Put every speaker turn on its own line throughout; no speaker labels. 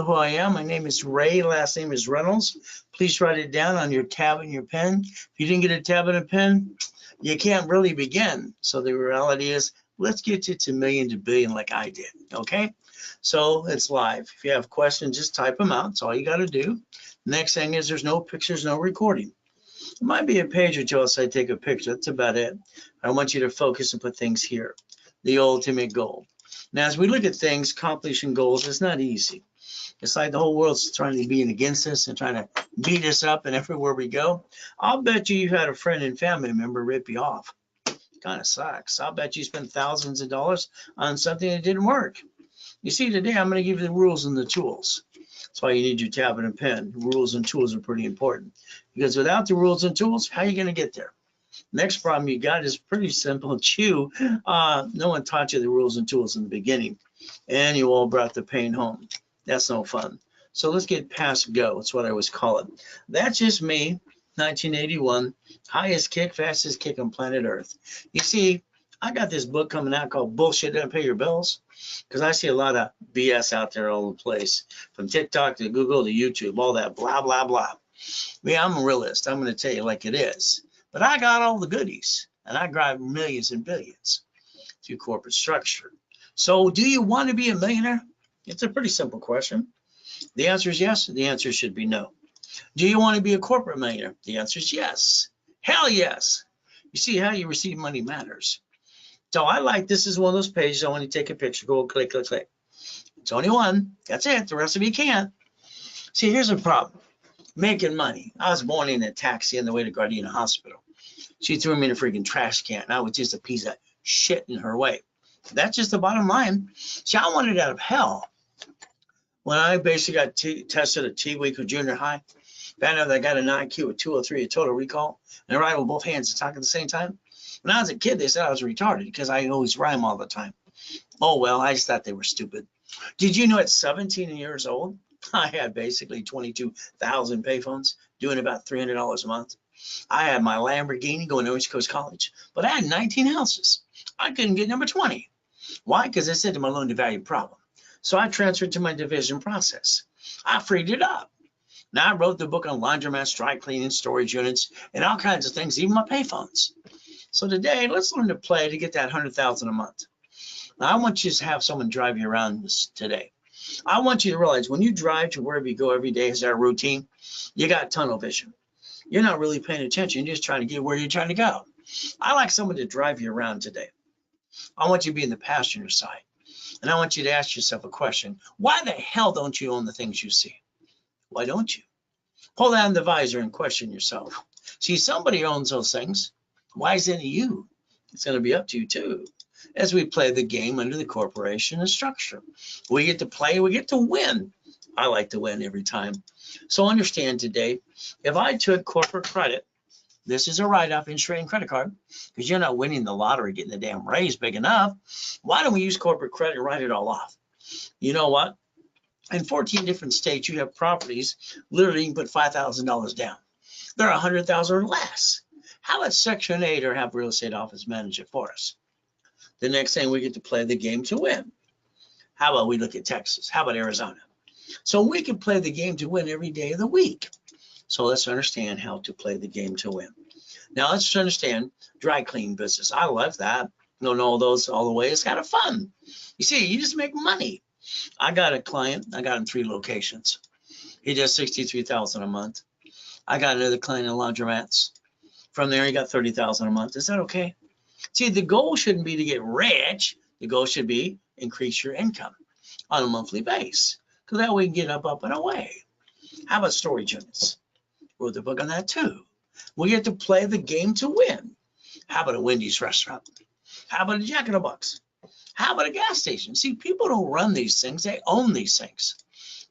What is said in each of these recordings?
know who I am. My name is Ray. Last name is Reynolds. Please write it down on your tab and your pen. If you didn't get a tab and a pen, you can't really begin. So the reality is, let's get you to million to billion like I did, okay? So it's live. If you have questions, just type them out. That's all you got to do. Next thing is there's no pictures, no recording. It might be a page or two else I take a picture. That's about it. I want you to focus and put things here. The ultimate goal. Now, as we look at things, accomplishing goals, it's not easy. It's like the whole world's trying to be against us and trying to beat us up, and everywhere we go, I'll bet you had a friend and family member rip you off. Kind of sucks. I'll bet you spent thousands of dollars on something that didn't work. You see, today I'm going to give you the rules and the tools. That's why you need your tablet and pen. Rules and tools are pretty important, because without the rules and tools, how are you going to get there? Next problem you got is pretty simple. It's you. No one taught you the rules and tools in the beginning, and you all brought the pain home. That's no fun. So let's get past go. That's what I always call it. That's just me, 1981, highest kick, fastest kick on planet Earth. You see, I got this book coming out called Bullshit Doesn't Pay Your Bills, because I see a lot of BS out there all over the place, from TikTok to Google to YouTube, all that blah, blah, blah. Yeah, I'm a realist. I'm going to tell you like it is. But I got all the goodies, and I drive millions and billions through corporate structure. So do you want to be a millionaire? It's a pretty simple question. The answer is yes. The answer should be no. Do you want to be a corporate millionaire? The answer is yes. Hell yes. You see, how you receive money matters. So I like, this is one of those pages I want to take a picture, go click, click, click. It's only one. That's it. The rest of you can't. See, here's a problem. Making money. I was born in a taxi on the way to Gardena Hospital. She threw me in a freaking trash can. I was just a piece of shit in her way. That's just the bottom line. See, I wanted out of hell. When I basically got tested at T-Week or junior high, found out that I got an IQ of 203, a total recall, and I rhyme with both hands and talk at the same time. When I was a kid, they said I was retarded because I always rhyme all the time. Oh, well, I just thought they were stupid. Did you know at 17 years old, I had basically 22,000 payphones, doing about $300 a month. I had my Lamborghini going to East Coast College, but I had 19 houses. I couldn't get number 20. Why? Because I said to my loan to value problem. So I transferred to my division process. I freed it up. Now I wrote the book on laundromats, dry cleaning, storage units, and all kinds of things, even my payphones. So today, let's learn to play to get that 100,000 a month. Now I want you to have someone drive you around this today. I want you to realize when you drive to wherever you go every day, is our routine, you got tunnel vision. You're not really paying attention. You're just trying to get where you're trying to go. I like someone to drive you around today. I want you to be in the passenger side. And I want you to ask yourself a question. Why the hell don't you own the things you see? Why don't you? Pull down the visor and question yourself. See, somebody owns those things. Why isn't it you? It's going to be up to you too. As we play the game under the corporation and structure. We get to play, we get to win. I like to win every time. So understand today, if I took corporate credit, this is a write-off in trading credit card, because you're not winning the lottery, getting the damn raise big enough. Why don't we use corporate credit and write it all off? You know what? In 14 different states, you have properties, literally you can put $5,000 down. They're $100,000 or less. How about Section 8 or have real estate office manage it for us? The next thing, we get to play the game to win. How about we look at Texas? How about Arizona? So we can play the game to win every day of the week. So let's understand how to play the game to win. Now let's understand dry clean business. I love that. Don't know those all the way. It's kind of fun. You see, you just make money. I got a client. I got him 3 locations. He does $63,000 a month. I got another client in laundromats. From there, he got $30,000 a month. Is that okay? See, the goal shouldn't be to get rich. The goal should be increase your income on a monthly base, because that way you can get up and away. How about storage units? Wrote the book on that too. We get to play the game to win. How about a Wendy's restaurant? How about a Jack in the Box? How about a gas station? See, people don't run these things. They own these things.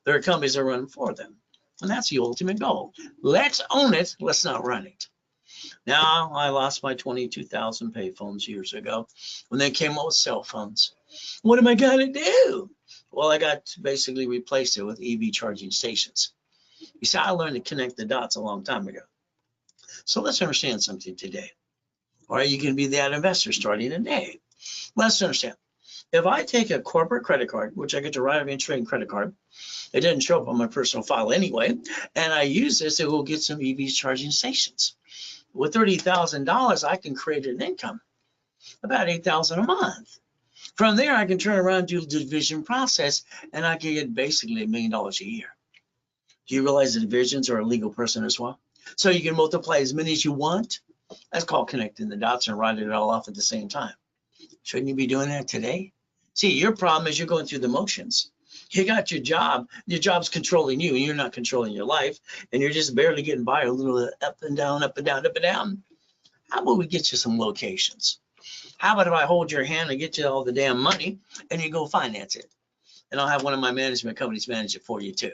There are companies that run for them. And that's the ultimate goal. Let's own it. Let's not run it. Now, I lost my 22,000 payphones years ago when they came out with cell phones. What am I going to do? Well, I got to basically replace it with EV charging stations. You see, I learned to connect the dots a long time ago. So let's understand something today. Or you can be that investor starting today. Let's understand. If I take a corporate credit card, which I get to write off in trading credit card, It doesn't show up on my personal file anyway. And I use this to go get some EV charging stations. With $30,000, I can create an income, about $8,000 a month. From there, I can turn around and do the division process, and I can get basically $1 million a year. Do you realize the divisions are a legal person as well? So you can multiply as many as you want. That's called connecting the dots and writing it all off at the same time. Shouldn't you be doing that today? See, your problem is you're going through the motions. You got your job's controlling you, and you're not controlling your life, and you're just barely getting by a little up and down, up and down, up and down. How about we get you some locations? How about if I hold your hand and get you all the damn money and you go finance it? And I'll have one of my management companies manage it for you too.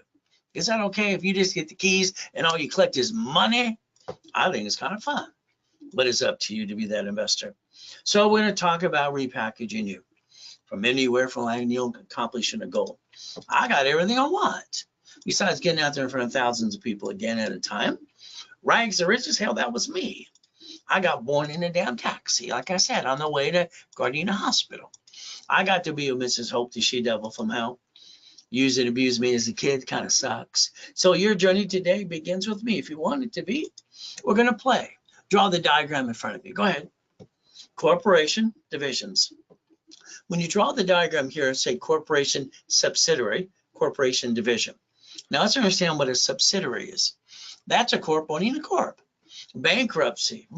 Is that okay if you just get the keys and all you collect is money? I think it's kind of fun, but it's up to you to be that investor. So we're going to talk about repackaging you from anywhere from accomplishing a goal. I got everything I want. Besides getting out there in front of thousands of people again at a time. Rags to riches, hell, that was me. I got born in a damn taxi, like I said, on the way to Gardena Hospital. I got to be with Mrs. Hope, the she-devil from hell. Use and abuse me as a kid kind of sucks. So your journey today begins with me. If you want it to be, we're going to play. Draw the diagram in front of you. Go ahead. Corporation, divisions. When you draw the diagram here, say corporation subsidiary, corporation division. Now let's understand what a subsidiary is. That's a corp owning a corp. Bankruptcy.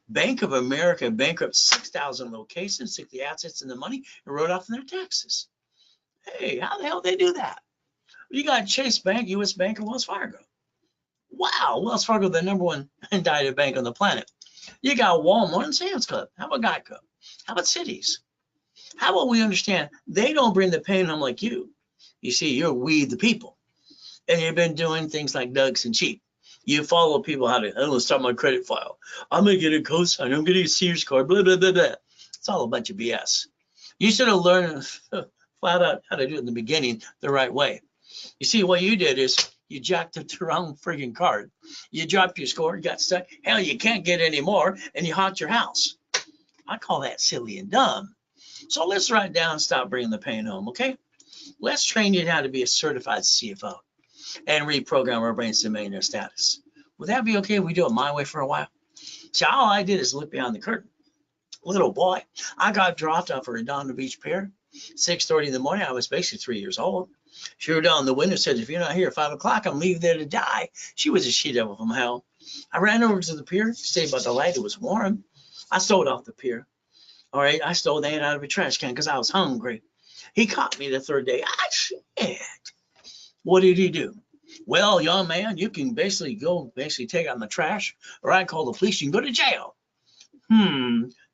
Bank of America bankrupt 6,000 locations, took the assets and the money, and wrote off their taxes. Hey, how the hell did they do that? You got Chase Bank, US Bank, and Wells Fargo. Wow, Wells Fargo, the #1 indicted bank on the planet. You got Walmart and Sam's Club. How about Geico? How about cities? How about we understand they don't bring the pain home like you? You see, you're we the people. And you've been doing things like Doug's and Cheap. You follow people how to, I'm going to start my credit file. I'm going to get a cosign. I'm going to get a Sears card, blah, blah, blah, blah. It's all a bunch of BS. You should have learned flat out how to do it in the beginning the right way. You see, what you did is you jacked up the wrong friggin' card. You dropped your score, you got stuck. Hell, you can't get any more, and you haunt your house. I call that silly and dumb. So let's write down and stop bringing the pain home, okay? Let's train you how to be a certified CFO and reprogram our brains to millionaire status. Would that be okay if we do it my way for a while? See, all I did is look behind the curtain. Little boy, I got dropped off a Redondo Beach pier, 6:30 in the morning. I was basically 3 years old. She wrote down the window, said, if you're not here at 5 o'clock, I'm leaving there to die. She was a she-devil from hell. I ran over to the pier, stayed by the light. It was warm. I stole it off the pier. All right, I stole that out of a trash can because I was hungry. He caught me the third day. Ah, shit. What did he do? Well, young man, you can basically take out the trash, or I call the police. You can go to jail.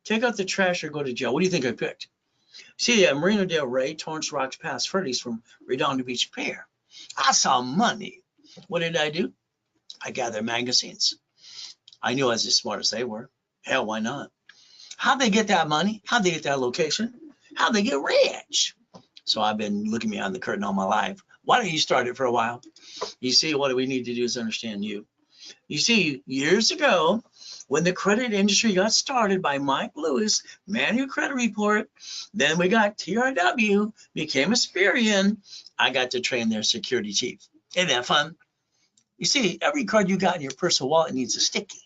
Take out the trash or go to jail. What do you think I picked? See, Marina Del Rey, Torrance Rocks, Pass Freddy's from Redondo Beach Pier. I saw money. What did I do? I gathered magazines. I knew I was as smart as they were. Hell, why not? How'd they get that money? How'd they get that location? How'd they get rich? So I've been looking behind the curtain all my life. Why don't you start it for a while? You see, what we need to do is understand you. You see, years ago, when the credit industry got started by Mike Lewis, Manual Credit Report, then we got TRW, became Experian. I got to train their security chief. Isn't that fun? You see, every card you got in your personal wallet needs a sticky.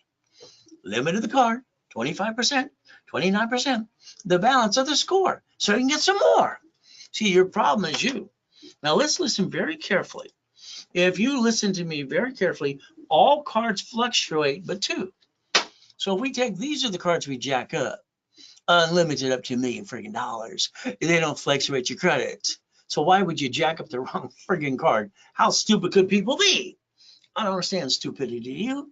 Limit of the card, 25%, 29%, the balance of the score, so you can get some more. See, your problem is you. Now let's listen very carefully. If you listen to me very carefully, all cards fluctuate but two. So if we take, these are the cards we jack up, unlimited up to $1 million friggin' dollars. They don't fluctuate your credit. So why would you jack up the wrong friggin' card? How stupid could people be? I don't understand stupidity, do you?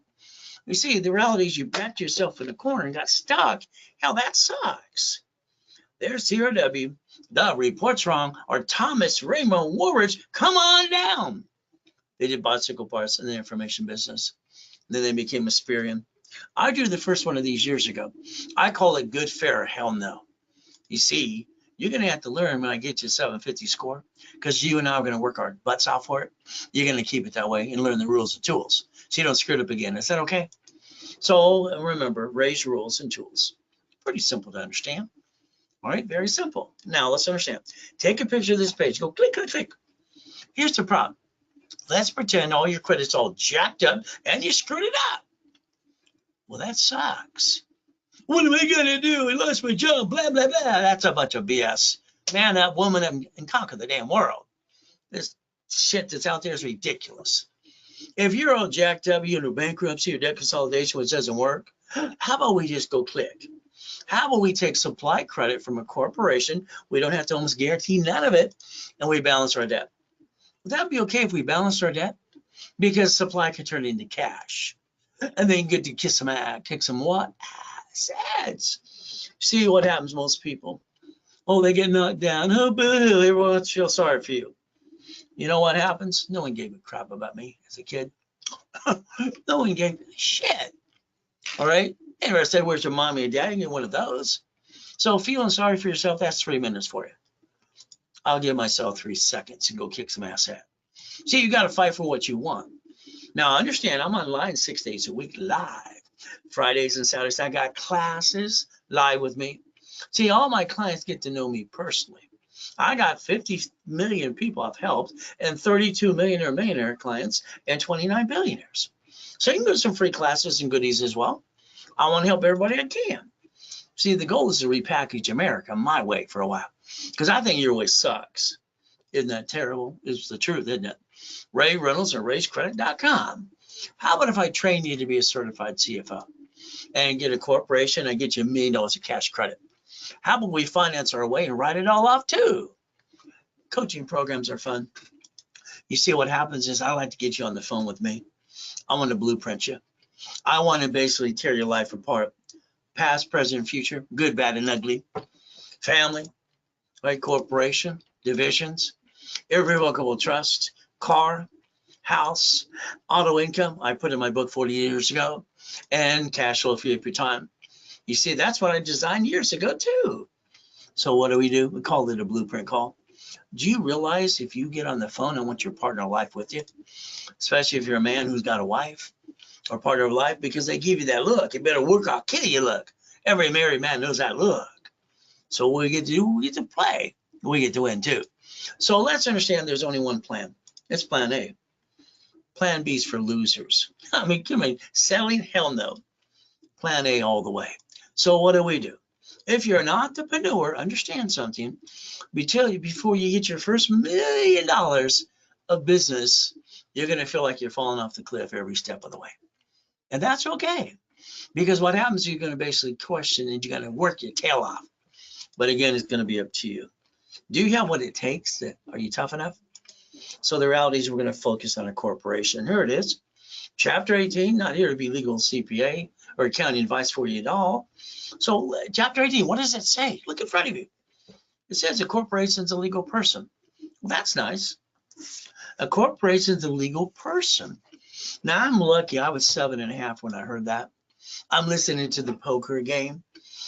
You see, the reality is you backed yourself in a corner and got stuck. Hell, that sucks. There's CRW. The report's wrong. Or Thomas Raymond Woolridge, come on down. They did bicycle parts in the information business. Then they became Experian. I drew the first one of these years ago. I call it good, fair, hell no. You see, you're going to have to learn when I get you a 750 score, because you and I are going to work our butts off for it. You're going to keep it that way and learn the rules and tools so you don't screw it up again. Is that okay? So remember, Ray's rules and tools. Pretty simple to understand. All right, very simple. Now let's understand. Take a picture of this page. Go click, click, click. Here's the problem. Let's pretend all your credit's all jacked up and you screwed it up. Well, that sucks. What am I gonna do? I lost my job, blah, blah, blah. That's a bunch of BS. Man, that woman and conquer the damn world. This shit that's out there is ridiculous. If you're all jacked up, you're in bankruptcy or debt consolidation, which doesn't work, how about we just go click? How about we take supply credit from a corporation? We don't have to almost guarantee none of it, and we balance our debt. Would that be okay if we balance our debt? Because supply can turn into cash. And then you get to kick some what? Ads. See what happens to most people. Oh, they get knocked down. Oh, boo, everyone feels sorry for you. You know what happens? No one gave a crap about me as a kid. No one gave a shit. All right? They never said, where's your mommy and daddy? Get one of those. So feeling sorry for yourself, that's 3 minutes for you. I'll give myself 3 seconds and go kick some ass at. See, you got to fight for what you want. Now, understand, I'm online 6 days a week live. Fridays and Saturdays, I got classes live with me. See, all my clients get to know me personally. I got 50 million people I've helped and 32 millionaire clients and 29 billionaires. So you can go to some free classes and goodies as well. I want to help everybody I can. See, the goal is to repackage America my way for a while because I think your way sucks. Isn't that terrible? It's the truth, isn't it? Ray Reynolds or raisecredit.com. How about if I train you to be a certified CFO and get a corporation and get you $1 million of cash credit? How about we finance our way and write it all off too? Coaching programs are fun. You see what happens is I like to get you on the phone with me. I want to blueprint you. I want to basically tear your life apart. Past, present, future, good, bad, and ugly. Family, right? Corporation, divisions, irrevocable trust, car, house, auto income. I put in my book 40 years ago, and cash flow for your time. You see, that's what I designed years ago too. So what do? We call it a blueprint call. Do you realize if you get on the phone and want your partner of life with you, especially if you're a man who's got a wife or partner of life, because they give you that look, you better work how kitty you look. Every married man knows that look. So what we get to do, we get to play. We get to win too. So let's understand there's only one plan. It's plan A. Plan B is for losers. I mean, come on, selling? Hell no. Plan A all the way. So what do? If you're an entrepreneur, understand something. Before you get your first $1 million of business, you're going to feel like you're falling off the cliff every step of the way. And that's okay. Because what happens is you're going to basically question and you're going to work your tail off. But again, it's going to be up to you. Do you have what it takes? Are you tough enough? So the reality is we're going to focus on a corporation. Here it is. Chapter 18, not here to be legal CPA or accounting advice for you at all. So chapter 18, what does it say? Look in front of you. It says a corporation is a legal person. Well, that's nice. A corporation is a legal person. Now, I'm lucky. I was 7.5 when I heard that. I'm listening to the poker game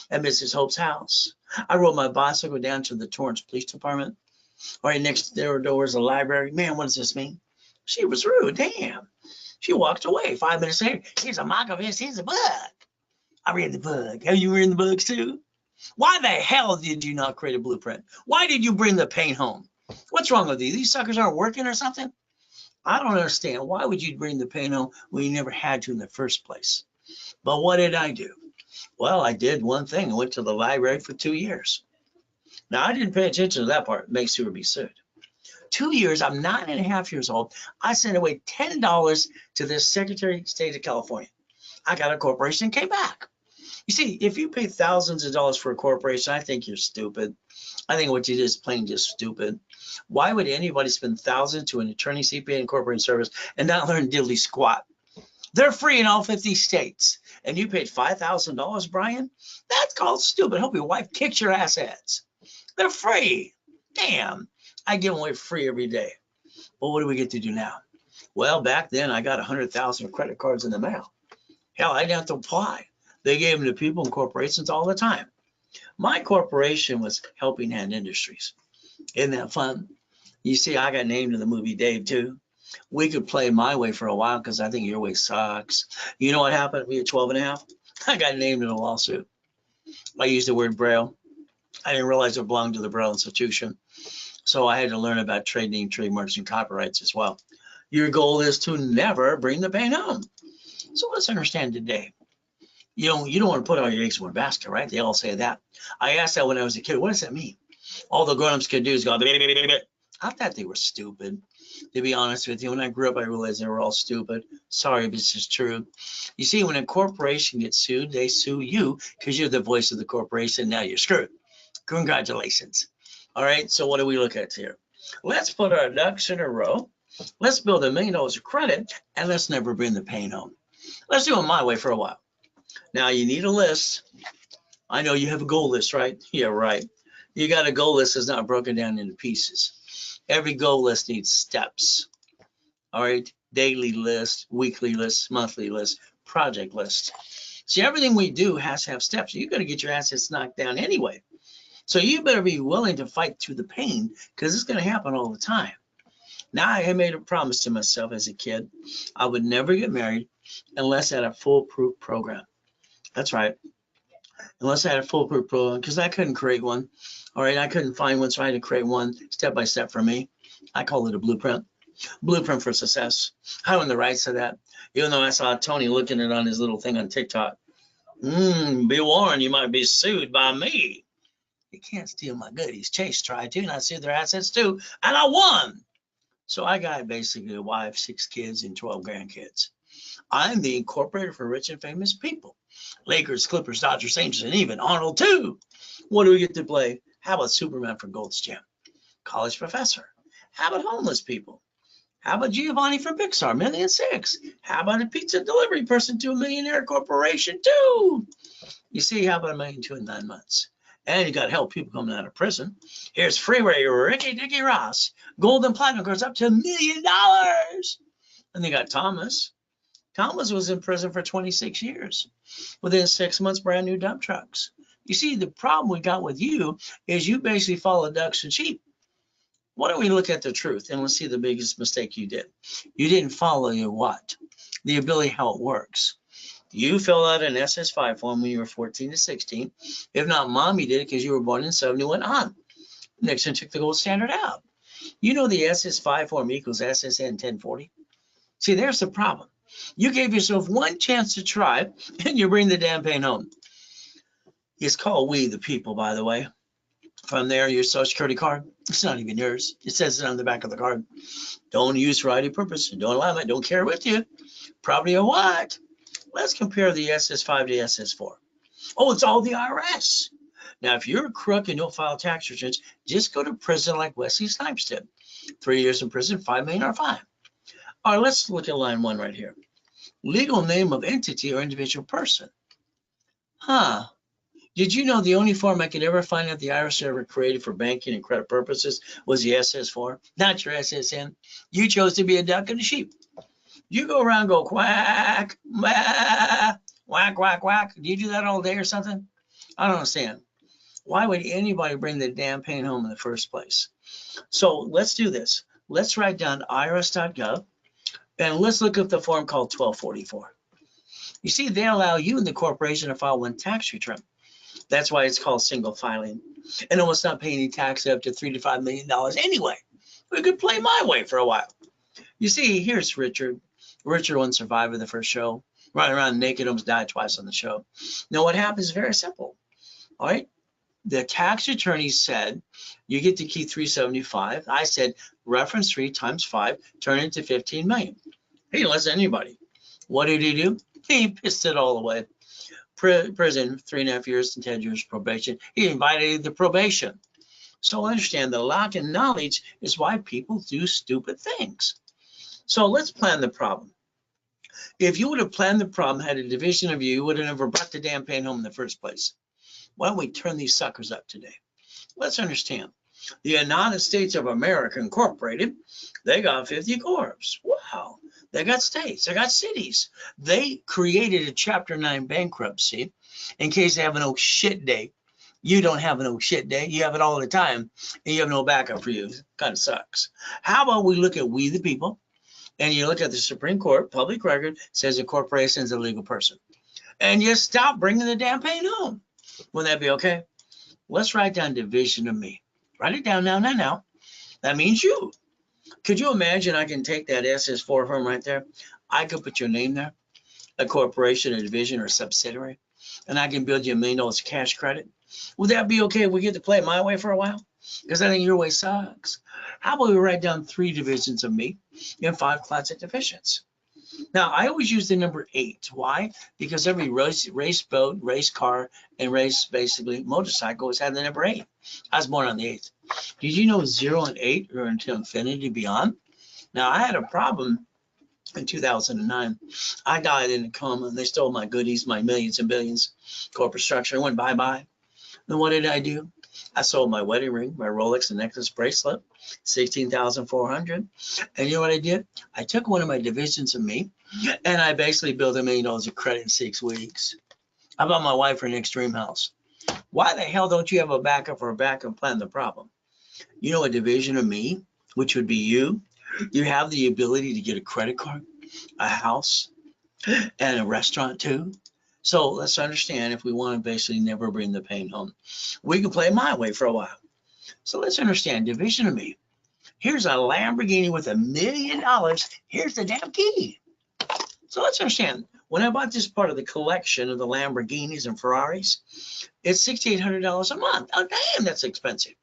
at Mrs. Hope's house. I rode my bicycle down to the Torrance Police Department. Right next door is a library. Man, what does this mean? She was rude. Damn. She walked away. 5 minutes later, here's a mock of this. Here's a book. I read the book. Have you read the books too? Why the hell did you not create a blueprint? Why did you bring the paint home? What's wrong with you? These suckers aren't working or something? I don't understand. Why would you bring the paint home when you never had to in the first place? But what did I do? Well, I did one thing. I went to the library for 2 years. Now, I didn't pay attention to that part. It makes sure be sued. 2 years, I'm 9.5 years old. I sent away $10 to the Secretary of State of California. I got a corporation and came back. You see, if you pay thousands of dollars for a corporation, I think you're stupid. I think what you did is plain just stupid. Why would anybody spend thousands to an attorney, CPA, and corporate service and not learn diddly squat? They're free in all 50 states. And you paid $5,000, Brian? That's called stupid. Hope your wife kicks your assets. They're free. Damn. I give them away free every day. Well, what do we get to do now? Well, back then I got 100,000 credit cards in the mail. Hell, I didn't have to apply. They gave them to people and corporations all the time. My corporation was Helping Hand Industries. Isn't that fun? You see, I got named in the movie Dave too. We could play my way for a while because I think your way sucks. You know what happened to me at 12.5? I got named in a lawsuit. I used the word Braille. I didn't realize it belonged to the Braille Institution. So I had to learn about trade name, trademarks, and copyrights as well. Your goal is to never bring the pain home. So let's understand today. You don't want to put all your eggs in one basket, right? They all say that. I asked that when I was a kid. What does that mean? All the grown-ups could do is go, I thought they were stupid. To be honest with you, when I grew up, I realized they were all stupid. Sorry, but this is true. You see, when a corporation gets sued, they sue you because you're the voice of the corporation. Now you're screwed. Congratulations. All right, so what do we look at here? Let's put our ducks in a row. Let's build $1 million of credit, and let's never bring the pain home. Let's do it my way for a while. Now, you need a list. I know you have a goal list, right? Yeah, right. You got a goal list that's not broken down into pieces. Every goal list needs steps. All right, daily list, weekly list, monthly list, project list. See, everything we do has to have steps. You're going to get your assets knocked down anyway. So you better be willing to fight through the pain because it's going to happen all the time. Now, I had made a promise to myself as a kid. I would never get married unless I had a foolproof program. That's right. Unless I had a foolproof program, because I couldn't create one. All right, I couldn't find one, so I had to create one step by step for me. I call it a blueprint. Blueprint for success. I own the rights to that. Even though I saw Tony looking at it on his little thing on TikTok. Be warned, you might be sued by me. You can't steal my goodies. Chase tried to, and I sued their assets too, and I won. So I got basically a wife, 6 kids, and 12 grandkids. I'm the incorporator for rich and famous people. Lakers, Clippers, Dodgers, Angels, and even Arnold too. What do we get to play? How about Superman for Gold's Gym? College professor. How about homeless people? How about Giovanni from Pixar, $1.6 million? How about a pizza delivery person to a millionaire corporation too? You see, how about $1.2 million in 9 months? And you got to help people coming out of prison. Here's Freeway Ricky Dicky Ross. Gold and platinum goes up to $1 million. And they got Thomas. Thomas was in prison for 26 years. Within 6 months, brand new dump trucks. You see, the problem we got with you is you basically follow ducks and sheep. Why don't we look at the truth and let's see the biggest mistake you did. You didn't follow your what? The ability how it works. You filled out an SS5 form when you were 14 to 16. If not, mommy did it because you were born in 71 on. Nixon took the gold standard out. You know the SS5 form equals SSN 1040. See, there's the problem. You gave yourself one chance to try, and you bring the damn pain home. It's called We the People, by the way. From there, your social security card, it's not even yours. It says it on the back of the card. Don't use for any purpose. Don't allow it. Don't care with you. Property or what? Let's compare the SS5 to SS4. Oh, it's all the IRS. Now, if you're a crook and don't file tax returns, just go to prison like Wesley Snipes did. 3 years in prison, $5 million or fine. All right, let's look at line 1 right here. Legal name of entity or individual person. Did you know the only form I could ever find that the IRS ever created for banking and credit purposes was the SS4, not your SSN? You chose to be a duck and a sheep. You go around and go quack, whack, whack, whack, whack. Do you do that all day or something? I don't understand. Why would anybody bring the damn pain home in the first place? So let's do this. Let's write down irs.gov and let's look up the form called 1244. You see, they allow you and the corporation to file one tax return. That's why it's called single filing. And almost not paying any tax up to $3 to $5 million anyway. We could play my way for a while. You see, here's Richard. Richard won Survivor the first show. Running around naked, almost died twice on the show. Now what happens is very simple. All right. The tax attorney said, you get to keep 375. I said, reference 3 times 5, turn it into 15 million. He didn't listen to anybody. What did he do? He pissed it all away. Prison, 3.5 years and 10 years probation. He invited the probation. So understand the lack of knowledge is why people do stupid things. So let's plan the problem. If you would have planned the problem, had a division of you would have never brought the damn pain home in the first place. Why don't we turn these suckers up today? Let's understand. The United States of America Incorporated, they got 50 corps. Wow. They got states. They got cities. They created a Chapter 9 bankruptcy in case they have an oh shit day. You don't have an oh shit day. You have it all the time, and you have no backup for you. It kind of sucks. How about we look at We the People, and you look at the Supreme Court, public record, says a corporation is a legal person. And you stop bringing the damn pain home. Would that be okay? Let's write down division of me. Write it down now. That means you. Could you imagine I can take that SS4 firm right there? I could put your name there, a corporation, a division, or a subsidiary, and I can build you $1 million cash credit. Would that be okay if we get to play it my way for a while? Because I think your way sucks. How about we write down 3 divisions of me and 5 classic divisions? Now, I always use the number 8. Why? Because every race boat, race car, and race, basically, motorcycle has had the number 8. I was born on the 8th. Did you know 0 and 8 are until infinity and beyond? Now, I had a problem in 2009. I died in a coma, and they stole my goodies, my millions and billions, corporate structure. I went bye-bye. Then what did I do? I sold my wedding ring, my Rolex and necklace bracelet, $16,400. And you know what I did? I took one of my divisions of me, and I basically built $1 million of credit in 6 weeks. I bought my wife an extreme house. Why the hell don't you have a backup or a backup plan? The problem. You know, a division of me, which would be you, you have the ability to get a credit card, a house, and a restaurant too. So let's understand, if we want to basically never bring the pain home, we can play my way for a while. So let's understand, division of me. Here's a Lamborghini with $1 million. Here's the damn key. So let's understand, when I bought this part of the collection of the Lamborghinis and Ferraris, it's $6,800 a month. Oh, damn, that's expensive.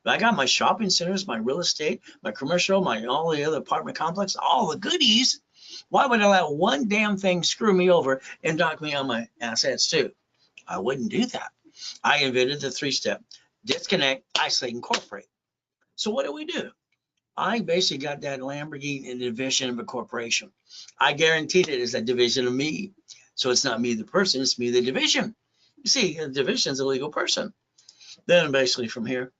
But I got my shopping centers, my real estate, my commercial, my all the other apartment complex, all the goodies. Why would I let one damn thing screw me over and dock me on my assets too? I wouldn't do that. I invented the 3-step: disconnect, isolate, incorporate. So what do? I basically got that Lamborghini in a division of a corporation. I guaranteed it is a division of me. So it's not me the person, it's me the division. You see, a division is a legal person. Then basically from here,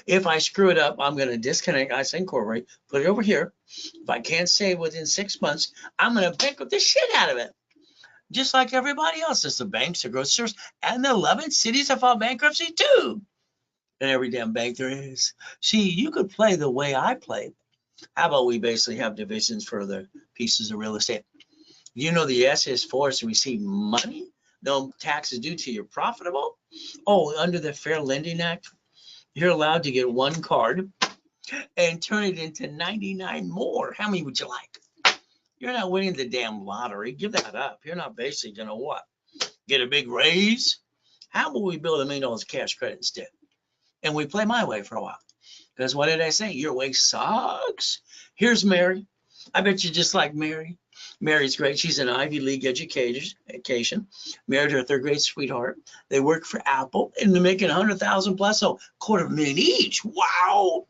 if I screw it up, I'm going to disconnect, isolate, incorporate, put it over here. If I can't save within 6 months, I'm going to bankrupt the shit out of it. Just like everybody else. It's the banks, the grocers, and the 11 cities have filed bankruptcy too. And every damn bank there is. See, you could play the way I play. How about we basically have divisions for the pieces of real estate? You know the SS4 is to receive money, no taxes due till you're profitable. Oh, under the Fair Lending Act, you're allowed to get 1 card and turn it into 99 more. How many would you like? You're not winning the damn lottery. Give that up. You're not basically going to what? Get a big raise? How about we build $1 million cash credit instead? And we play my way for a while. Because what did I say? Your way sucks. Here's Mary. I bet you just like Mary. Mary's great. She's an Ivy League education. Married her 3rd grade sweetheart. They work for Apple and they're making 100,000 plus, so $250,000 each. Wow.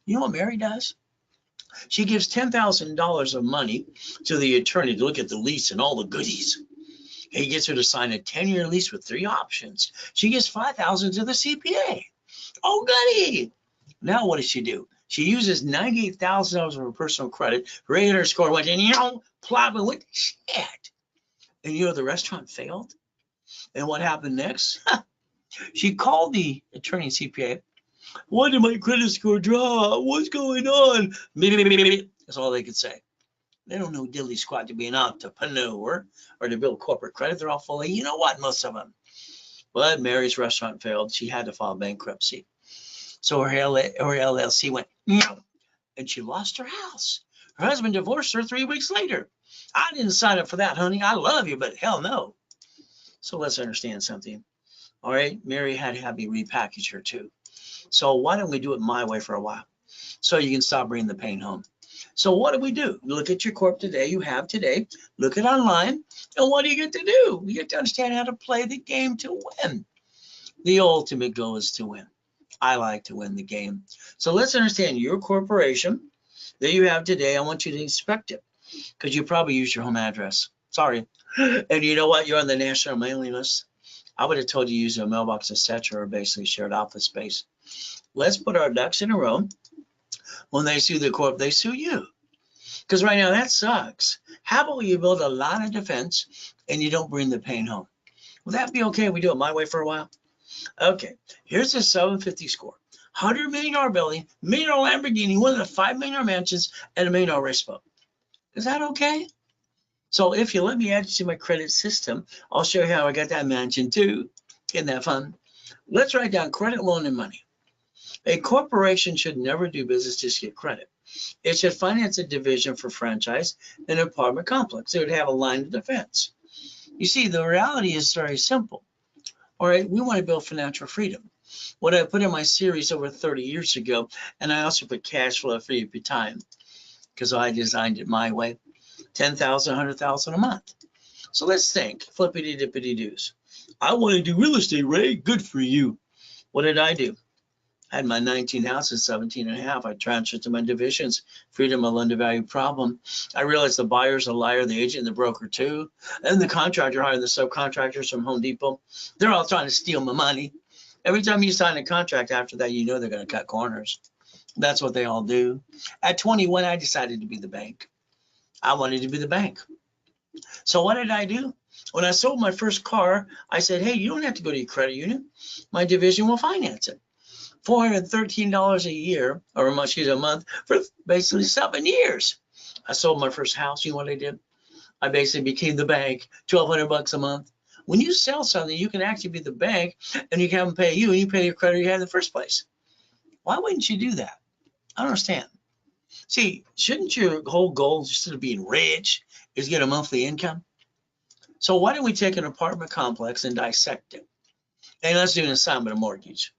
You know what Mary does? She gives $10,000 of money to the attorney to look at the lease and all the goodies. He gets her to sign a 10-year lease with 3 options. She gives $5,000 to the CPA. Oh, goody. Now what does she do? She uses $98,000 of her personal credit. Her 800 score went in, plop, and went to shit. And you know the restaurant failed? And what happened next? She called the attorney and CPA. Why did my credit score drop? What's going on? That's all they could say. They don't know diddly squat to be an entrepreneur or to build corporate credit. They're all full of, you know what, most of them. But Mary's restaurant failed. She had to file bankruptcy. So her LLC went, and she lost her house. Her husband divorced her 3 weeks later. I didn't sign up for that, honey. I love you, but hell no. So let's understand something. All right, Mary had to have me repackage her too. So why don't we do it my way for a while so you can stop bringing the pain home? So what do? Look at your corp today. You have today. Look at online. And what do you get to do? You get to understand how to play the game to win. The ultimate goal is to win. I like to win the game. So let's understand your corporation that you have today. I want you to inspect it because you probably use your home address. Sorry. And you know what? You're on the national mailing list. I would have told you to use a mailbox, etc., or basically shared office space. Let's put our ducks in a row. When they sue the corp, they sue you. Because right now that sucks. How about you build a lot of defense and you don't bring the pain home? Will that be okay if we do it my way for a while? Okay, here's a 750 score. $100 million building, $1 million Lamborghini, one of the $5 million mansions, and $1 million race boat. Is that okay? So if you let me add you to my credit system, I'll show you how I got that mansion too. Isn't that fun? Let's write down credit, loan, and money. A corporation should never do business just to get credit. It should finance a division for franchise in an apartment complex. It would have a line of defense. You see, the reality is very simple. All right, we want to build financial freedom. What I put in my series over 30 years ago, and I also put cash flow free up your time because I designed it my way, 10,000, 100,000 a month. So let's think, flippity dippity doos. I want to do real estate, Ray. Good for you. What did I do? I had my 19 houses, 17 and a half. I transferred to my divisions, freedom of undervalued problem. I realized the buyer's a liar, the agent, and the broker too. And the contractor hiring the subcontractors from Home Depot. They're all trying to steal my money. Every time you sign a contract after that, you know they're going to cut corners. That's what they all do. At 21, I decided to be the bank. I wanted to be the bank. So what did I do? When I sold my first car, I said, hey, you don't have to go to your credit union. My division will finance it. $413 a year, or a month, for basically 7 years. I sold my first house. You know what I did? I basically became the bank, $1,200 a month. When you sell something, you can actually be the bank, and you can have them pay you, and you pay your credit you had in the first place. Why wouldn't you do that? I don't understand. See, shouldn't your whole goal, instead of being rich, is get a monthly income? So why don't we take an apartment complex and dissect it? And let's do an assignment of mortgage.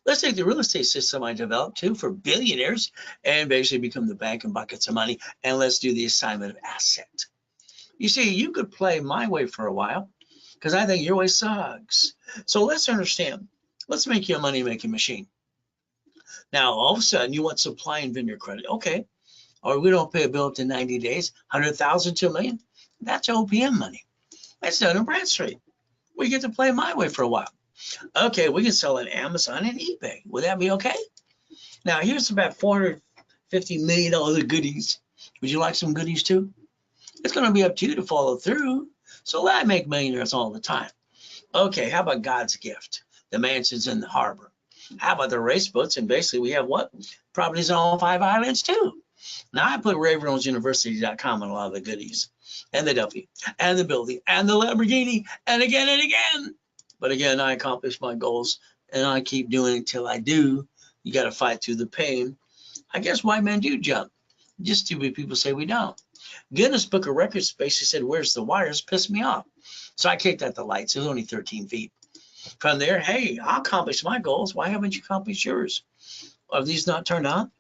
Let's take the real estate system I developed too for billionaires and basically become the bank and buckets of money. And let's do the assignment of asset. You see, you could play my way for a while because I think your way sucks. So let's understand. Let's make you a money-making machine. Now, all of a sudden, you want supply and vendor credit. Okay. Or we don't pay a bill up to 90 days, 100,000 to $1 million. That's OPM money. That's done in Bradstreet. We get to play my way for a while. Okay, we can sell on Amazon and eBay. Would that be okay? Now, here's about $450 million of goodies. Would you like some goodies too? It's going to be up to you to follow through. So I make millionaires all the time. Okay, how about God's gift? The mansions in the harbor. How about the race boats? And basically, we have what? Properties on all 5 islands too. Now, I put RayReynoldsUniversity.com on a lot of the goodies. And the Duffy, and the building, and the Lamborghini, and again and again. But again, I accomplish my goals, and I keep doing it until I do. You got to fight through the pain. I guess white men do jump. Just stupid people say we don't. Guinness Book of Records basically said, where's the wires? Pissed me off. So I kicked out the lights. It was only 13 feet. From there, hey, I'll accomplish my goals. Why haven't you accomplished yours? Are these not turned on?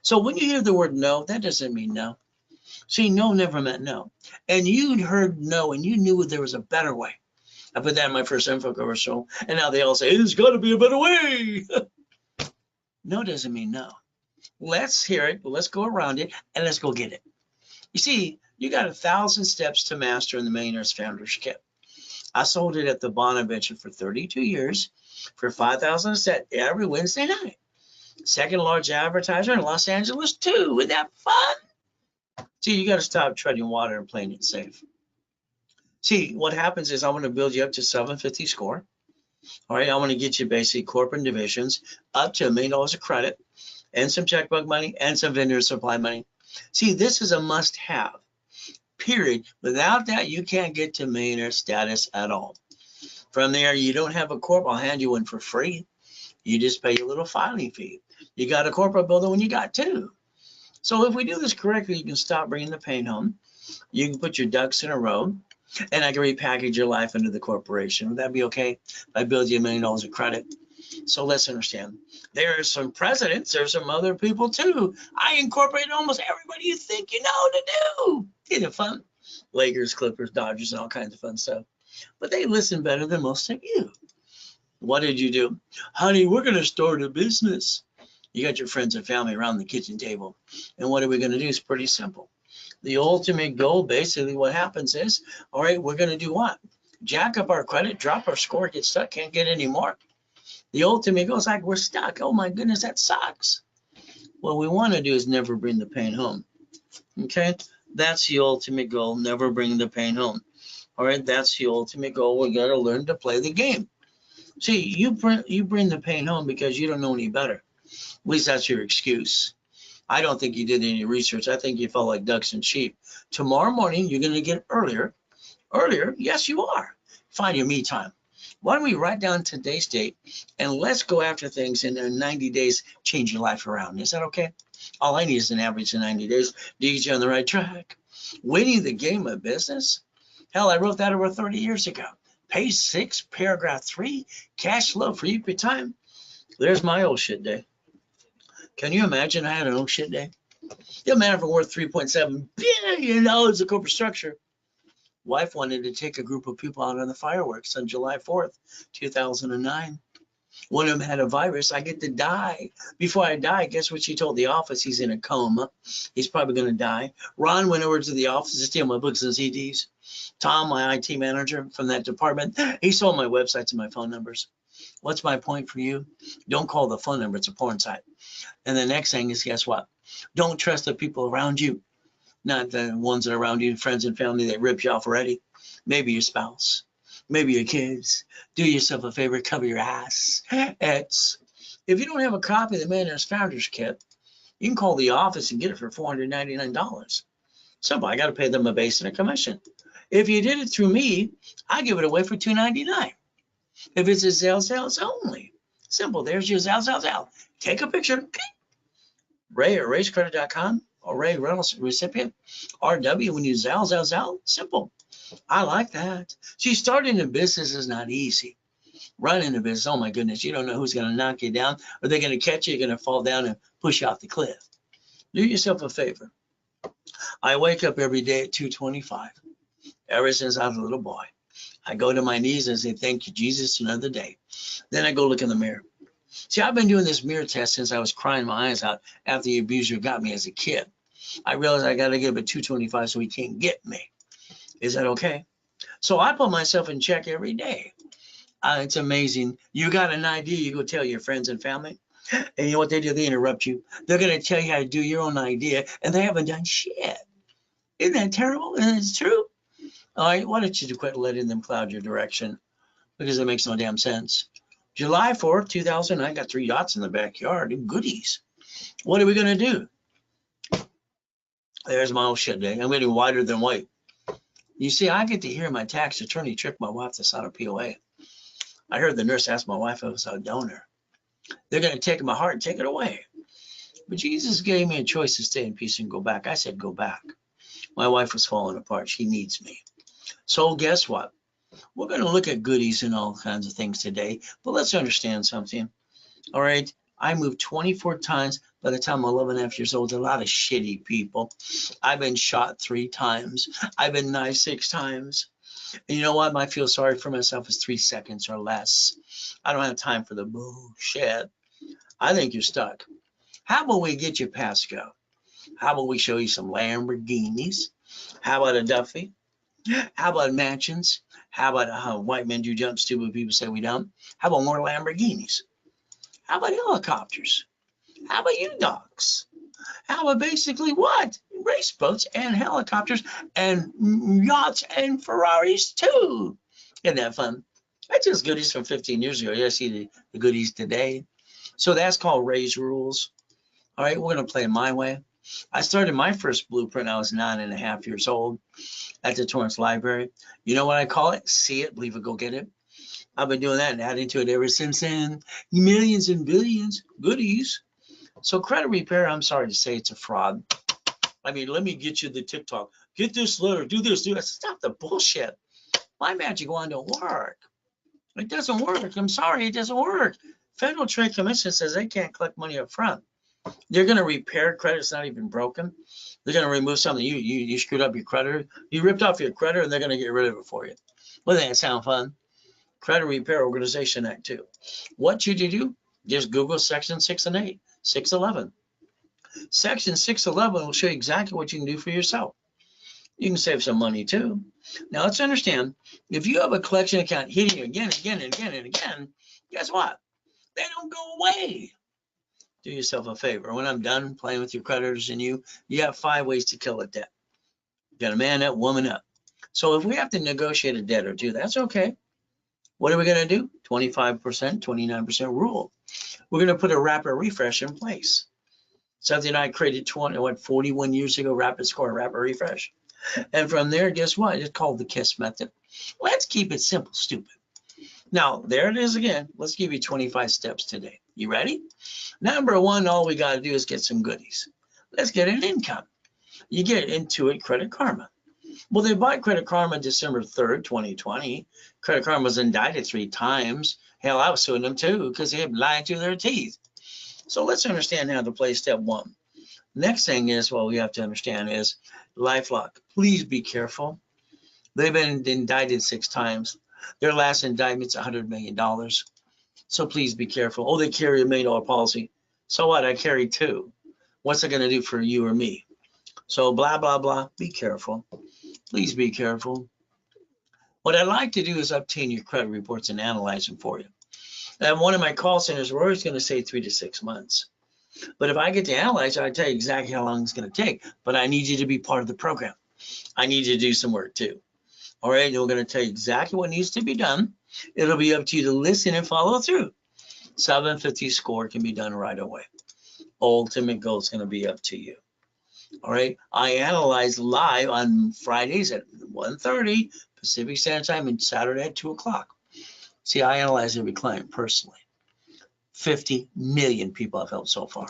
So when you hear the word no, that doesn't mean no. See, no never meant no. And you'd heard no, and you knew there was a better way. I put that in my first info commercial, and now they all say, there's got to be a better way. No doesn't mean no. Let's hear it, let's go around it, and let's go get it. You see, you got 1,000 steps to master in the Millionaire's Founders Kit. I sold it at the Bonaventure for 32 years for $5,000 a set every Wednesday night. Second large advertiser in Los Angeles, too. Isn't that fun? See, you got to stop treading water and playing it safe. See, what happens is I want to build you up to 750 score. All right, I want to get you basically corporate divisions up to $1 million of credit and some checkbook money and some vendor supply money. See, this is a must-have, period. Without that, you can't get to millionaire status at all. From there, you don't have a corp, I'll hand you one for free. You just pay a little filing fee. You got a corporate builder when you got 2. So if we do this correctly, you can stop bringing the pain home. You can put your ducks in a row. And I can repackage your life into the corporation. Would that be okay? If I build you $1 million of credit. So let's understand. There are some presidents. There's some other people too. I incorporate almost everybody you think you know to do. Isn't it fun? Lakers, Clippers, Dodgers, and all kinds of fun stuff. But they listen better than most of you. What did you do? Honey, we're going to start a business. You got your friends and family around the kitchen table. And what are we going to do? It's pretty simple. The ultimate goal, basically what happens is, all right, we're going to do what? Jack up our credit, drop our score, get stuck, can't get any more. The ultimate goal is like, we're stuck. Oh my goodness, that sucks. What we want to do is never bring the pain home. Okay, that's the ultimate goal, never bring the pain home. All right, that's the ultimate goal. We got to learn to play the game. See, you bring the pain home because you don't know any better. At least that's your excuse. I don't think you did any research. I think you felt like ducks and sheep. Tomorrow morning, you're going to get earlier. Earlier, yes, you are. Find your me time. Why don't we write down today's date and let's go after things in 90 days, change your life around. Is that okay? All I need is an average of 90 days to get you on the right track. Winning the game of business. Hell, I wrote that over 30 years ago. Page 6, paragraph 3, cash flow for you per time. There's my old shit day. Can you imagine I had an old shit day? Doesn't matter if we're worth $3.7 billion of corporate structure. Wife wanted to take a group of people out on the fireworks on July 4th, 2009. One of them had a virus. I get to die. Before I die, guess what she told the office? He's in a coma. He's probably going to die. Ron went over to the office to steal my books and CDs. Tom, my IT manager from that department, he sold my websites and my phone numbers. What's my point for you? Don't call the phone number. It's a porn site. And the next thing is, guess what? Don't trust the people around you. Not the ones that are around you, friends and family that ripped you off already. Maybe your spouse, maybe your kids. Do yourself a favor, cover your ass. If you don't have a copy of the Millionaire's Founders Kit, you can call the office and get it for $499. Simple, I got to pay them a base and a commission. If you did it through me, I give it away for $299. If it's a Zelle only. Simple, there's your Zelle. Take a picture. Ray at raisecredit.com. or Ray Reynolds recipient, RW, when you Zelle, simple. I like that. See, starting a business is not easy. Running a business, oh my goodness, you don't know who's going to knock you down. Are they going to catch you? You're going to fall down and push you off the cliff. Do yourself a favor. I wake up every day at 2:25. Ever since I was a little boy, I go to my knees and say, thank you, Jesus, another day. Then I go look in the mirror. See, I've been doing this mirror test since I was crying my eyes out after the abuser got me as a kid. I realized I got to get up at 2:25 so he can't get me. Is that okay? So I put myself in check every day. It's amazing. You got an idea, you go tell your friends and family, and you know what they do? They interrupt you. They're going to tell you how to do your own idea, and they haven't done shit. Isn't that terrible? And it's true. All right, why don't you quit letting them cloud your direction? Because it makes no damn sense. July 4th, 2009, I got 3 yachts in the backyard, goodies. What are we going to do? There's my old shit day. I'm getting whiter than white. You see, I get to hear my tax attorney trick my wife to sign a POA. I heard the nurse ask my wife if I was a donor. They're going to take my heart and take it away. But Jesus gave me a choice to stay in peace and go back. I said, go back. My wife was falling apart. She needs me. So guess what? We're going to look at goodies and all kinds of things today, but let's understand something. All right. I moved 24 times by the time I'm 11 and a half years old. A lot of shitty people. I've been shot 3 times. I've been knifed 6 times. And you know what? I feel sorry for myself is 3 seconds or less. I don't have time for the bullshit. I think you're stuck. How about we get you past go? How about we show you some Lamborghinis? How about a Duffy? How about mansions? How about how white men do jump, stupid people say we don't? How about more Lamborghinis? How about helicopters? How about U-Dogs? How about basically what? Race boats and helicopters and yachts and Ferraris too. Isn't that fun? That's just goodies from 15 years ago. You see the goodies today. So that's called Ray's Rules. All right, we're going to play my way. I started my first blueprint. I was 9.5 years old at the Torrance Library. You know what I call it? See it, believe it, go get it. I've been doing that and adding to it ever since then. Millions and billions, goodies. So credit repair, I'm sorry to say it's a fraud. I mean, let me get you the TikTok. Get this letter, do this, do that. Stop the bullshit. My magic wand don't work. It doesn't work. I'm sorry, it doesn't work. Federal Trade Commission says they can't collect money up front. They're going to repair credit that's not even broken. They're going to remove something. You screwed up your creditor. You ripped off your creditor, and they're going to get rid of it for you. Well, that sound fun? Credit Repair Organization Act 2. What should you do? Just Google Section 6 and 8, 611. Section 611 will show you exactly what you can do for yourself. You can save some money too. Now let's understand, if you have a collection account hitting you again, guess what? They don't go away. Do yourself a favor. When I'm done playing with your creditors and you have 5 ways to kill a debt. You got to man up, woman up. So if we have to negotiate a debt or 2, that's okay. What are we going to do? 25%, 29% rule. We're going to put a rapid refresh in place. Something I created 41 years ago, rapid score, rapid refresh. And from there, guess what? It's called the KISS method. Let's keep it simple, stupid. Now, there it is again. Let's give you 25 steps today. You ready? Number one, all we got to do is get some goodies. Let's get an income. You get into it, Credit Karma. Well, they bought Credit Karma December 3rd, 2020. Credit Karma was indicted 3 times. Hell, I was suing them too because they had lied through their teeth. So let's understand how to play step one. Next thing is, what we have to understand is LifeLock. Please be careful. They've been indicted 6 times. Their last indictment's $100 million. So please be careful. Oh, they carry $1 million policy. So what? I carry 2. What's it going to do for you or me? So blah, blah, blah. Be careful. Please be careful. What I'd like to do is obtain your credit reports and analyze them for you. And one of my call centers, we're always going to say 3 to 6 months. But if I get to analyze, I'll tell you exactly how long it's going to take. But I need you to be part of the program. I need you to do some work too. All right, and we're going to tell you exactly what needs to be done. It'll be up to you to listen and follow through. 750 score can be done right away. Ultimate goal is going to be up to you. All right, I analyze live on Fridays at 1:30 Pacific Standard Time and Saturday at 2 o'clock. See, I analyze every client personally. 50 million people I've helped so far.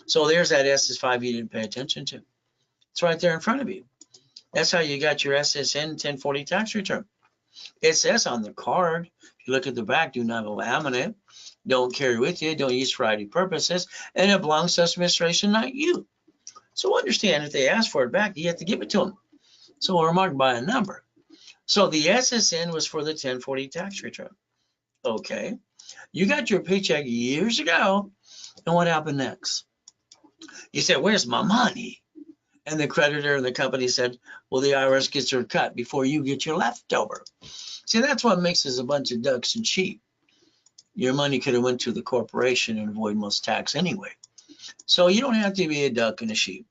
So there's that SS5 you didn't pay attention to. It's right there in front of you. That's how you got your SSN 1040 tax return. It says on the card, if you look at the back, do not laminate, don't carry with you, don't use for ID purposes, and it belongs to administration, not you. So understand, if they ask for it back, you have to give it to them. So we're marked by a number. So the SSN was for the 1040 tax return. Okay. You got your paycheck years ago, and what happened next? You said, where's my money? And the creditor and the company said, well, the IRS gets their cut before you get your leftover. See, that's what makes us a bunch of ducks and sheep. Your money could have went to the corporation and avoid most tax anyway. So you don't have to be a duck and a sheep.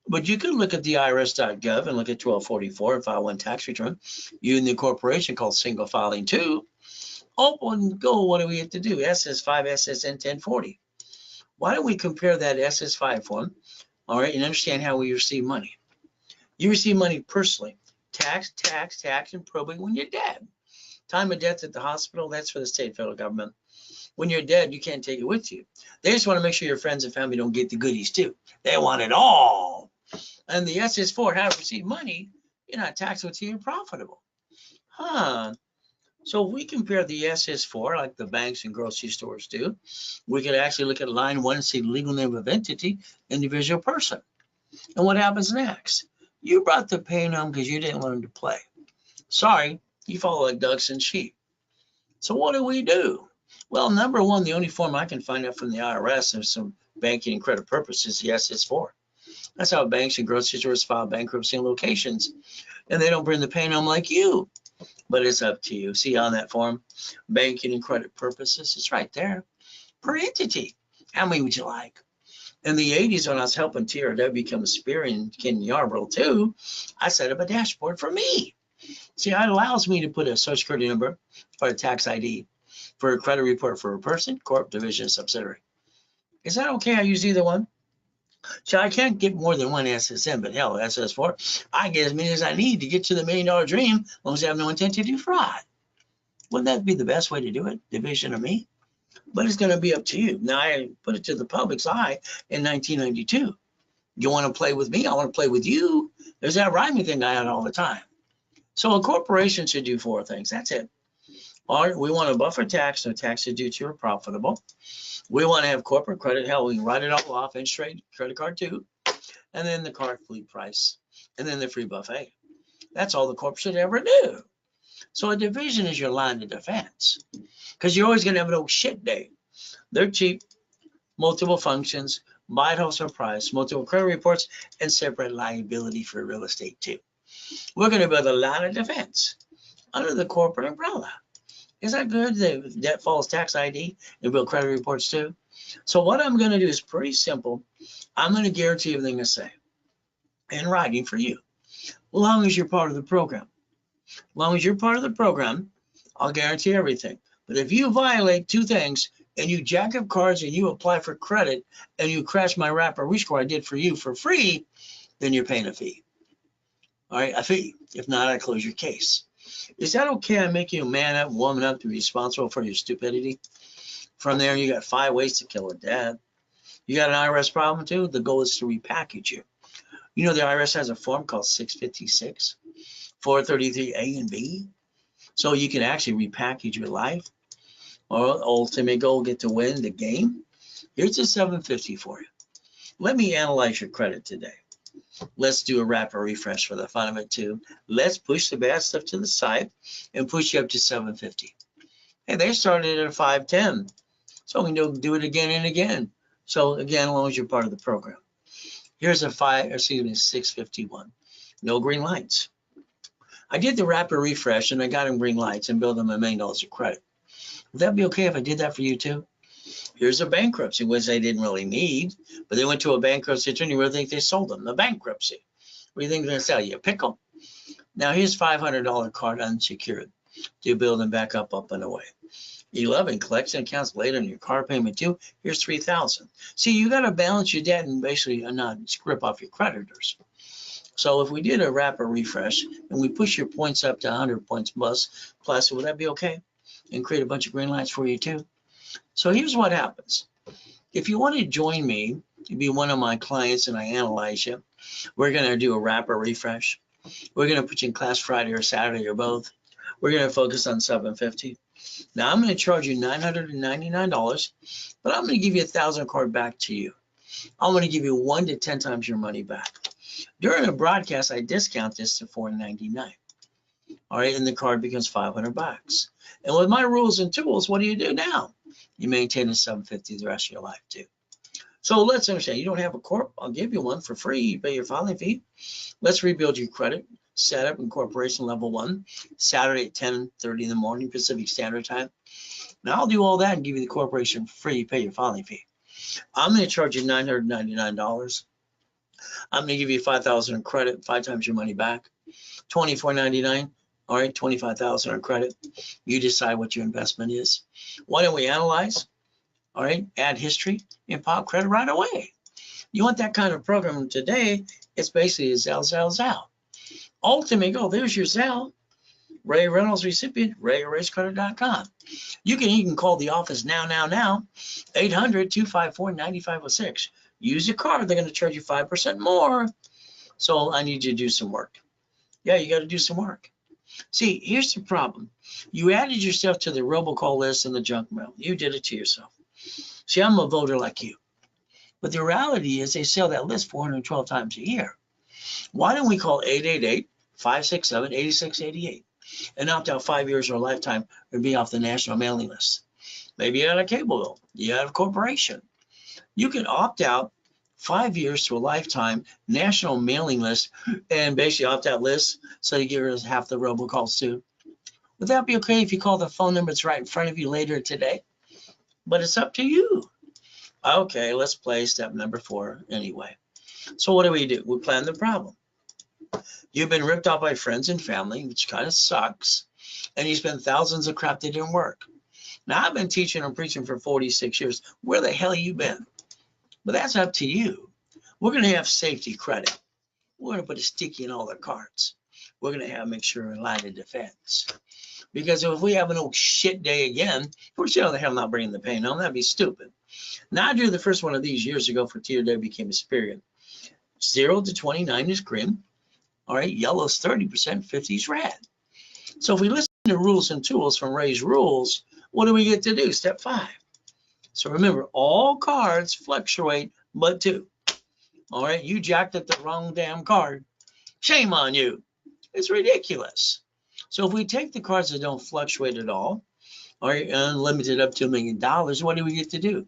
But you could look at the IRS.gov and look at 1244 and file one tax return. You and the corporation called single filing 2. Open go, what do we have to do? SS5, SSN 1040. Why don't we compare that SS5 form, all right, and understand how we receive money. You receive money personally. Tax, and probate when you're dead. Time of death at the hospital, that's for the state and federal government. When you're dead, you can't take it with you. They just want to make sure your friends and family don't get the goodies too. They want it all. And the SS4, how to receive money, you're not taxed until you're profitable. So if we compare the SS4, like the banks and grocery stores do, we could actually look at line 1 and see legal name of entity, individual person. And what happens next? You brought the pain home because you didn't learn to play. Sorry, you follow like ducks and sheep. So what do? Well, number one, the only form I can find out from the IRS of some banking and credit purposes, the SS4. That's how banks and grocery stores file bankruptcy in locations. And they don't bring the pain home like you. But it's up to you. See on that form, banking and credit purposes, it's right there. Per entity, how many would you like? In the 80s, when I was helping TRW become a spear in Ken Yarborough too, I set up a dashboard for me. See, it allows me to put a social security number or a tax ID for a credit report for a person, corp, division, subsidiary. Is that okay? I use either one. So I can't get more than one SSN, but hell, SS4, I get as many as I need to get to the $1 million dream, as long as I have no intent to do fraud. Wouldn't that be the best way to do it, division of me? But it's going to be up to you. Now, I put it to the public's eye in 1992. You want to play with me? I want to play with you. There's that rhyming thing I had all the time. So a corporation should do 4 things. That's it. We want a buffer tax, no tax is due to or profitable. We want to have corporate credit. Hell, we can write it all off, interest rate, credit card too. And then the card fleet price. And then the free buffet. That's all the corp should ever do. So a division is your line of defense. Because you're always going to have an old shit day. They're cheap, multiple functions, buy at wholesale price, multiple credit reports, and separate liability for real estate too. We're going to build a line of defense under the corporate umbrella. Is that good? The debt falls tax ID and build credit reports too. So what I'm going to do is pretty simple. I'm going to guarantee everything I say in writing for you, as long as you're part of the program. As long as you're part of the program, I'll guarantee everything. But if you violate 2 things and you jack up cards and you apply for credit and you crash my wrapper rescore I did for you for free, then you're paying a fee. All right, a fee. If not, I close your case. Is that okay? I make you a man up, woman up to be responsible for your stupidity. From there, you got 5 ways to kill a debt. You got an IRS problem too? The goal is to repackage you. You know the IRS has a form called 656, 433A and B. So you can actually repackage your life. Or ultimate goal, get to win the game. Here's the 750 for you. Let me analyze your credit today. Let's do a rapid refresh for the fun of it too. Let's push the bad stuff to the side and push you up to 750. Hey, they started at a 510. So we can do it again and again. So again, as long as you're part of the program. Here's a 651. No green lights. I did the rapid refresh and I got them green lights and billed them $1 million of credit. Would that be okay if I did that for you too? Here's a bankruptcy, which they didn't really need, but they went to a bankruptcy attorney. Where do you think they sold them? The bankruptcy. What do you think they're going to sell you? A pickle? Now here's $500 card unsecured. Do you build them back up and away? 11, collection accounts later in your car payment due. Here's 3,000. See, you got to balance your debt and basically not script off your creditors. So if we did a rapid refresh and we push your points up to 100 points plus, would that be okay? And create a bunch of green lights for you too. So here's what happens. If you want to join me, to be one of my clients and I analyze you, we're going to do a rapid refresh. We're going to put you in class Friday or Saturday or both. We're going to focus on 750. Now I'm going to charge you $999, but I'm going to give you 1,000 card back to you. I'm going to give you 1 to 10 times your money back. During a broadcast, I discount this to $499. All right, and the card becomes $500. And with my rules and tools, what do you do now? You maintain a 750 the rest of your life too. So let's understand, you don't have a corp, I'll give you one for free. You pay your filing fee. Let's rebuild your credit. Set up incorporation level 1, Saturday at 10:30 in the morning Pacific Standard Time. Now I'll do all that and give you the corporation for free. You pay your filing fee. I'm going to charge you $999. I'm going to give you 5,000 in credit, 5 times your money back. $24.99. All right, 25,000 in credit. You decide what your investment is. Why don't we analyze? All right, add history and pop credit right away. You want that kind of program today? It's basically a Zelle. Ultimate goal. There's your Zelle. Ray Reynolds recipient. RayEraseCredit.com. You can even call the office now. 800-254-9506. Use your card. They're going to charge you 5% more. So I need you to do some work. Yeah, you got to do some work. See, here's the problem. You added yourself to the robocall list and the junk mail. You did it to yourself. See, I'm a voter like you. But the reality is they sell that list 412 times a year. Why don't we call 888-567-8688 and opt out 5 years or a lifetime or be off the national mailing list? Maybe you had a cable bill. You had a corporation. You can opt out 5 years to a lifetime national mailing list and basically opt out list so you get rid of half the robocalls too. Would that be okay if you call the phone number that's right in front of you later today? But it's up to you. Okay, let's play step number 4 anyway. So what do? We plan the problem. You've been ripped off by friends and family, which kind of sucks, and you spent thousands of crap that didn't work. Now, I've been teaching and preaching for 46 years. Where the hell you been? But that's up to you. We're going to have safety credit. We're going to put a sticky in all the cards. We're going to have make sure in line of defense. Because if we have an old shit day again, we're sure the hell not bringing the pain home. That'd be stupid. Now, I drew the first one of these years ago for TOW became a spirit. 0 to 29 is green. All right, yellow is 30%, 50 is red. So if we listen to rules and tools from Ray's rules, what do we get to do? Step 5. So remember, all cards fluctuate but 2. All right, you jacked at the wrong damn card. Shame on you. It's ridiculous. So if we take the cards that don't fluctuate at all right, unlimited up to $1 million, what do we get to do?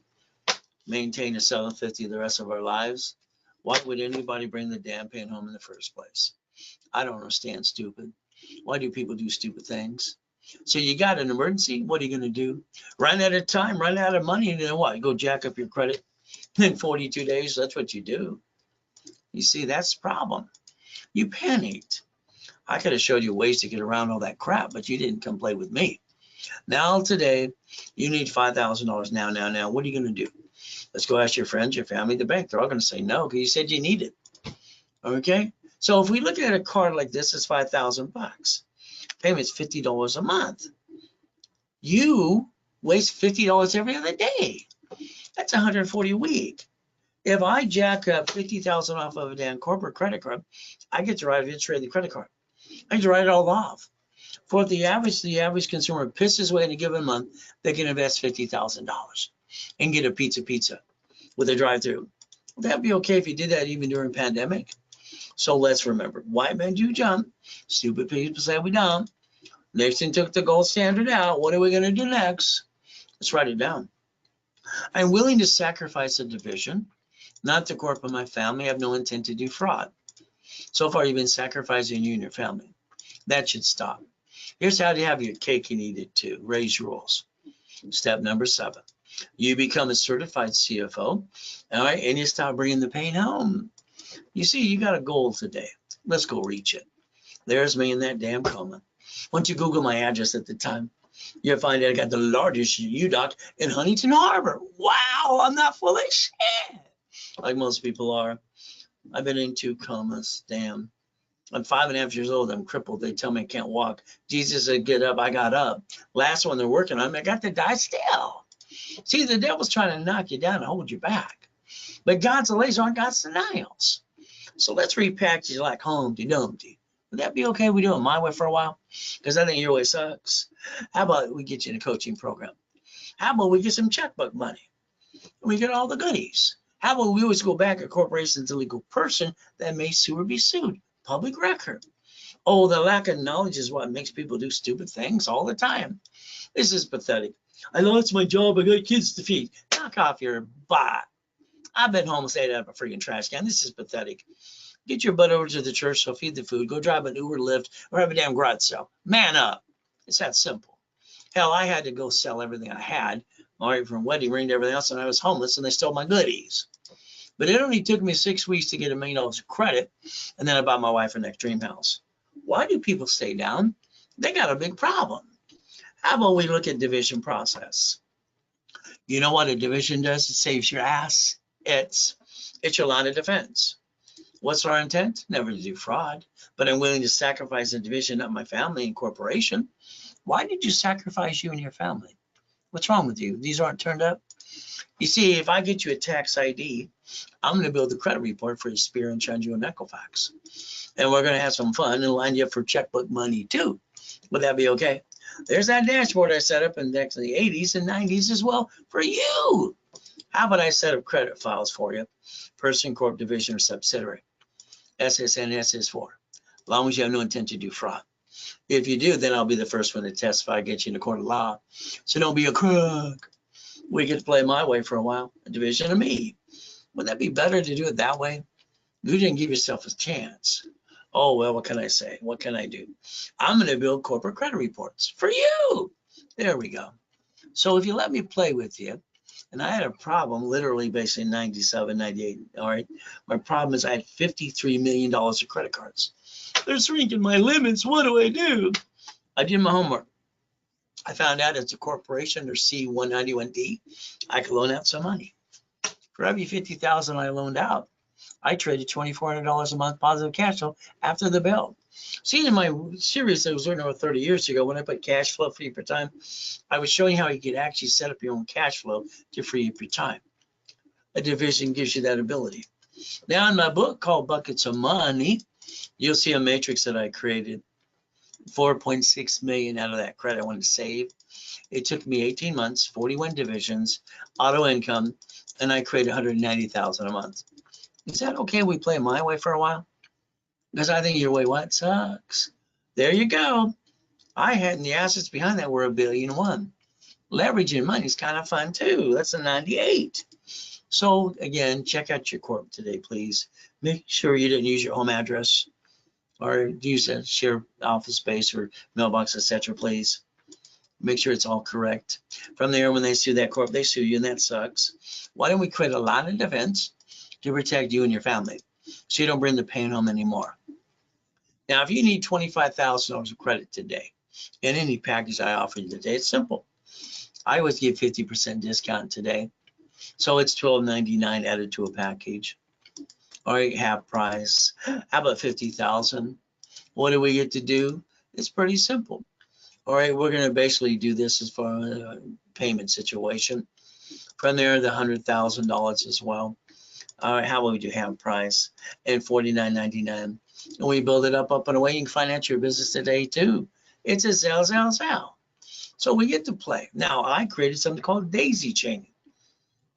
Maintain a 750 the rest of our lives. Why would anybody bring the damn pain home in the first place? I don't understand, stupid. Why do people do stupid things? So you got an emergency, what are you going to do? Run out of time, run out of money, and then what? Go jack up your credit in 42 days? That's what you do. You see, that's the problem. You panicked. I could have showed you ways to get around all that crap, but you didn't come play with me. Now today, you need $5,000 now. What are you going to do? Let's go ask your friends, your family, the bank. They're all going to say no because you said you need it. Okay? So if we look at a card like this, it's $5,000. Payment's $50 a month. You waste $50 every other day. That's $140 a week. If I jack up $50,000 off of a damn corporate credit card, I get to write it straight the credit card. I get to write it all off. For the average consumer pisses away in a given month, they can invest $50,000 and get a pizza with a drive-through. Would that be okay if you did that even during pandemic? So let's remember, white men do jump. Stupid people say we don't. Nixon took the gold standard out. What are we going to do next? Let's write it down. I'm willing to sacrifice a division, not the corp of my family. I have no intent to do fraud. So far, you've been sacrificing you and your family. That should stop. Here's how to have your cake and eat it too. Ray's rules. Step number 7. You become a certified CFO, all right, and you stop bringing the pain home. You see, you got a goal today. Let's go reach it. There's me in that damn coma. Once you Google my address at the time, you'll find out I got the largest UDOC in Huntington Harbor. Wow, I'm not full of shit, like most people are. I've been in 2 comas, damn. I'm 5.5 years old. I'm crippled. They tell me I can't walk. Jesus said, get up. I got up. Last one they're working on me, I got to die still. See, the devil's trying to knock you down and hold you back. But God's a laser on God's denials. So let's repackage like Humpty Dumpty. Would that be okay if we do it my way for a while? Because I think your way sucks. How about we get you in a coaching program? How about we get some checkbook money? And we get all the goodies. How about we always go back a corporation's a legal person that may sue or be sued? Public record. Oh, the lack of knowledge is what makes people do stupid things all the time. This is pathetic. I lost my job. I got kids to feed. Knock off your butt. I've been home stayed out of a freaking trash can. This is pathetic. Get your butt over to the church, so feed the food. Go drive an Uber, Lyft, or have a damn garage sale. Man up. It's that simple. Hell, I had to go sell everything I had, all right, from wedding ring to everything else, and I was homeless, and they stole my goodies. But it only took me 6 weeks to get $1 million of credit, and then I bought my wife her next dream house. Why do people stay down? They got a big problem. How about we look at division process? You know what a division does? It saves your ass. It's your line of defense. What's our intent? Never to do fraud, but I'm willing to sacrifice a division of my family and corporation. Why did you sacrifice you and your family? What's wrong with you? These aren't turned up? You see, if I get you a tax ID, I'm going to build a credit report for your Spear and Chunju and Equifax. And we're going to have some fun and line you up for checkbook money too. Would that be okay? There's that dashboard I set up in the 80s and 90s as well for you. How about I set up credit files for you? Person, corp, division, or subsidiary. SSN, SS4. As long as you have no intent to do fraud. If you do, then I'll be the first one to testify, get you in a court of law. So don't be a crook. We get to play my way for a while, a division of me. Would that be better to do it that way? You didn't give yourself a chance. Oh, well, what can I say? What can I do? I'm going to build corporate credit reports for you. There we go. So if you let me play with you, and I had a problem literally basically in 97, 98. All right. My problem is I had $53 million of credit cards. They're shrinking my limits. What do I do? I did my homework. I found out it's a corporation or C191D. I could loan out some money. For every $50,000 I loaned out, I traded $2,400 a month positive cash flow after the bill. See, in my series that was written over 30 years ago, when I put cash flow free per time, I was showing how you could actually set up your own cash flow to free up your time. A division gives you that ability. Now, in my book called Buckets of Money, you'll see a matrix that I created. 4.6 million out of that credit I wanted to save. It took me 18 months, 41 divisions, auto income, and I created 190,000 a month. Is that okay? We play my way for a while? Because I think your way what sucks. There you go. I had, and the assets behind that were $1.1 billion. Leveraging money is kind of fun too. That's a 98. So again, check out your corp today, please. Make sure you didn't use your home address or use a shared office space or mailbox, etc. Please make sure it's all correct. From there, when they sue that corp, they sue you, and that sucks. Why don't we create a line of defense to protect you and your family, so you don't bring the pain home anymore? Now, if you need $25,000 of credit today in any package I offer you today, it's simple. I always give 50% discount today, so it's $12.99 added to a package. All right, half price. How about $50,000? What do we get to do? It's pretty simple. All right, we're going to basically do this as far as a payment situation. From there, the $100,000 as well. All right, how would you have price and $49.99? And we build it up and away. You can finance your business today too. It's a sell. So we get to play. Now I created something called daisy chaining.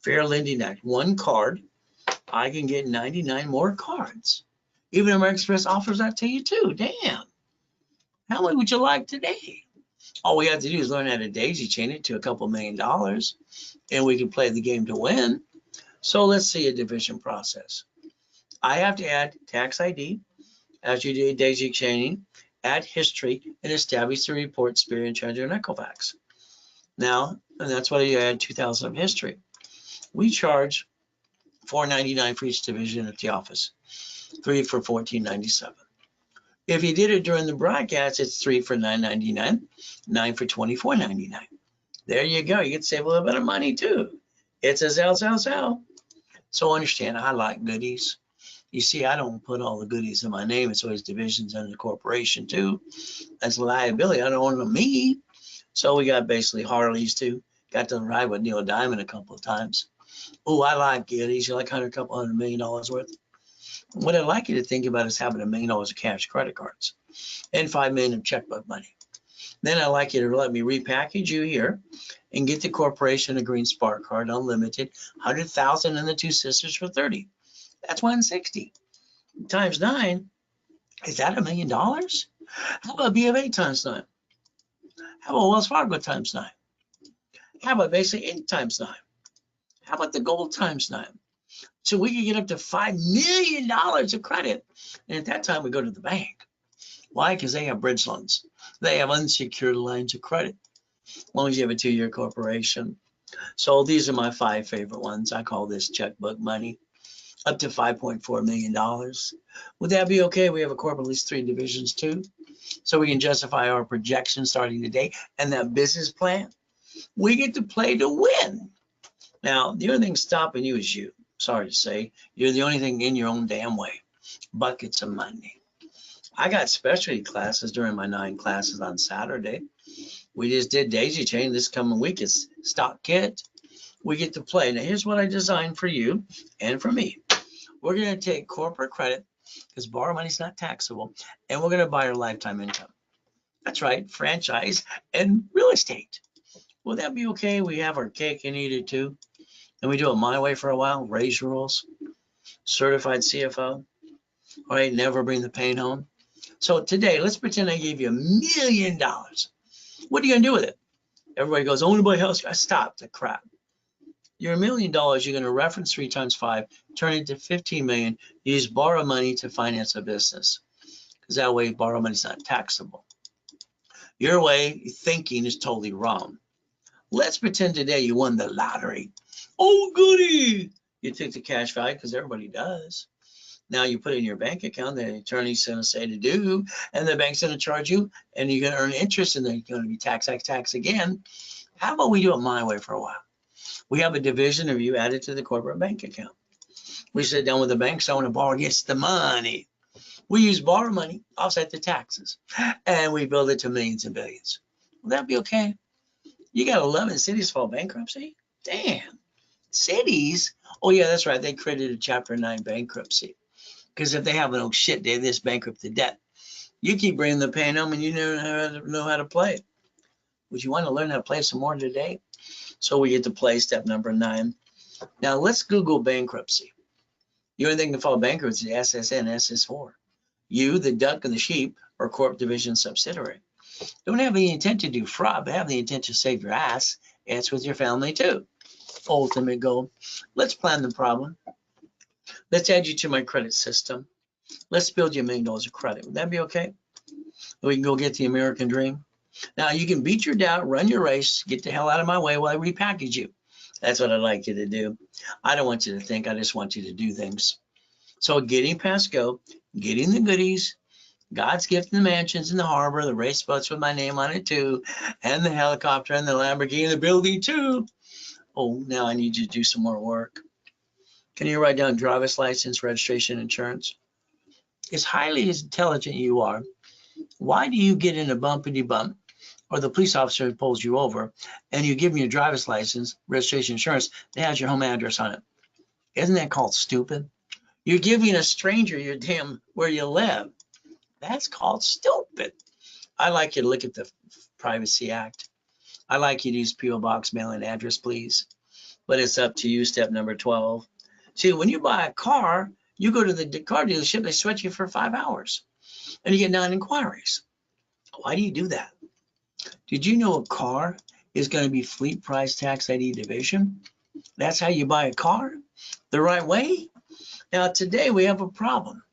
Fair lending act. One card, I can get 99 more cards. Even American Express offers that to you too. Damn. How many would you like today? All we have to do is learn how to daisy chain it to a couple $1 million, and we can play the game to win. So let's see a division process. I have to add tax ID as you do daisy chaining, add history, and establish the report, spirit, and treasure, and Equifax. Now, and that's why you add 2,000 of history. We charge $4.99 for each division at the office, 3 for $14.97. If you did it during the broadcast, it's 3 for $9.99, 9 for $24.99. There you go. You can save a little bit of money too. It's a sell. So understand, I like goodies. You see, I don't put all the goodies in my name. It's always divisions under the corporation too. That's a liability. I don't own them me. So we got basically Harleys too. Got to ride with Neil Diamond a couple of times. Oh, I like goodies. You like couple $100 million worth. What I'd like you to think about is having $1 million of cash credit cards and $5 million of checkbook money. Then I'd like you to let me repackage you here and get the corporation a green spark card, unlimited, 100,000 and the two sisters for 30. That's 160 times 9. Is that $1 million? How about B of A times 9? How about Wells Fargo times 9? How about basically Inc. times 9? How about the gold times 9? So we can get up to $5 million of credit. And at that time, we go to the bank. Why? Because they have bridge loans. They have unsecured lines of credit, as long as you have a 2-year corporation. So these are my 5 favorite ones. I call this checkbook money, up to $5.4 million. Would that be okay? We have a corporate at least 3 divisions too, so we can justify our projection starting today and that business plan. We get to play to win. Now, the only thing stopping you is you. Sorry to say, you're the only thing in your own damn way. Buckets of money. I got specialty classes during my 9 classes on Saturday. We just did daisy chain. This coming week is stock kit. We get to play. Now, here's what I designed for you and for me. We're going to take corporate credit, because borrow money is not taxable, and we're going to buy our lifetime income. That's right, franchise and real estate. Will that be okay? We have our cake and eat it too. And we do it my way for a while. Ray's rules. Certified CFO. All right, never bring the pain home. So today, let's pretend I gave you $1 million. What are you going to do with it? Everybody goes, I want to buy a house. Stop the crap. Your $1 million, you're going to reference 3 times 5, turn it to 15 million. Use borrow money to finance a business, because that way borrow money is not taxable. Your way of thinking is totally wrong. Let's pretend today you won the lottery. Oh, goody! You took the cash value, because everybody does. Now you put it in your bank account, the attorney's going to say to do, and the bank's going to charge you, and you're going to earn interest, and then you're going to be tax again. How about we do it my way for a while? We have a division of you added to the corporate bank account. We sit down with the banks. I want to borrow against the money. We use borrow money, offset the taxes, and we build it to millions and billions. Will that be okay? You got 11 cities file bankruptcy? Damn. Cities? Oh, yeah, that's right. They created a Chapter 9 bankruptcy. Because if they have an shit day, this bankrupt to debt. You keep bringing the pain home and you know how to play it. Would you want to learn how to play some more today? So we get to play step number 9. Now let's Google bankruptcy. The only thing to file bankruptcy is SSN, SS4. You, the duck and the sheep, are corp division subsidiary. Don't have any intent to do fraud, but have the intent to save your ass. And it's with your family too. Ultimate goal. Let's plan the problem. Let's add you to my credit system. Let's build you $1 million of credit. Would that be okay? We can go get the American dream. Now you can beat your doubt, run your race, get the hell out of my way while I repackage you. That's what I'd like you to do. I don't want you to think, I just want you to do things. So getting past go, getting the goodies, God's gift in the mansions in the harbor, the race boats with my name on it too, and the helicopter and the Lamborghini in the building too. Oh, now I need you to do some more work. Can you write down driver's license, registration, insurance? As highly as intelligent you are, Why do you get in a bumpity bump, or the police officer pulls you over, and you give me your driver's license, registration, insurance that has your home address on it? Isn't that called stupid? You're giving a stranger your damn where you live. That's called stupid. I like you to look at the Privacy Act. I like you to use P.O. Box mailing address, please. But it's up to you, step number 12. See, when you buy a car, you go to the car dealership, they sweat you for 5 hours, and you get 9 inquiries. Why do you do that? Did you know a car is going to be fleet price tax ID division? That's how you buy a car the right way? Now, today we have a problem.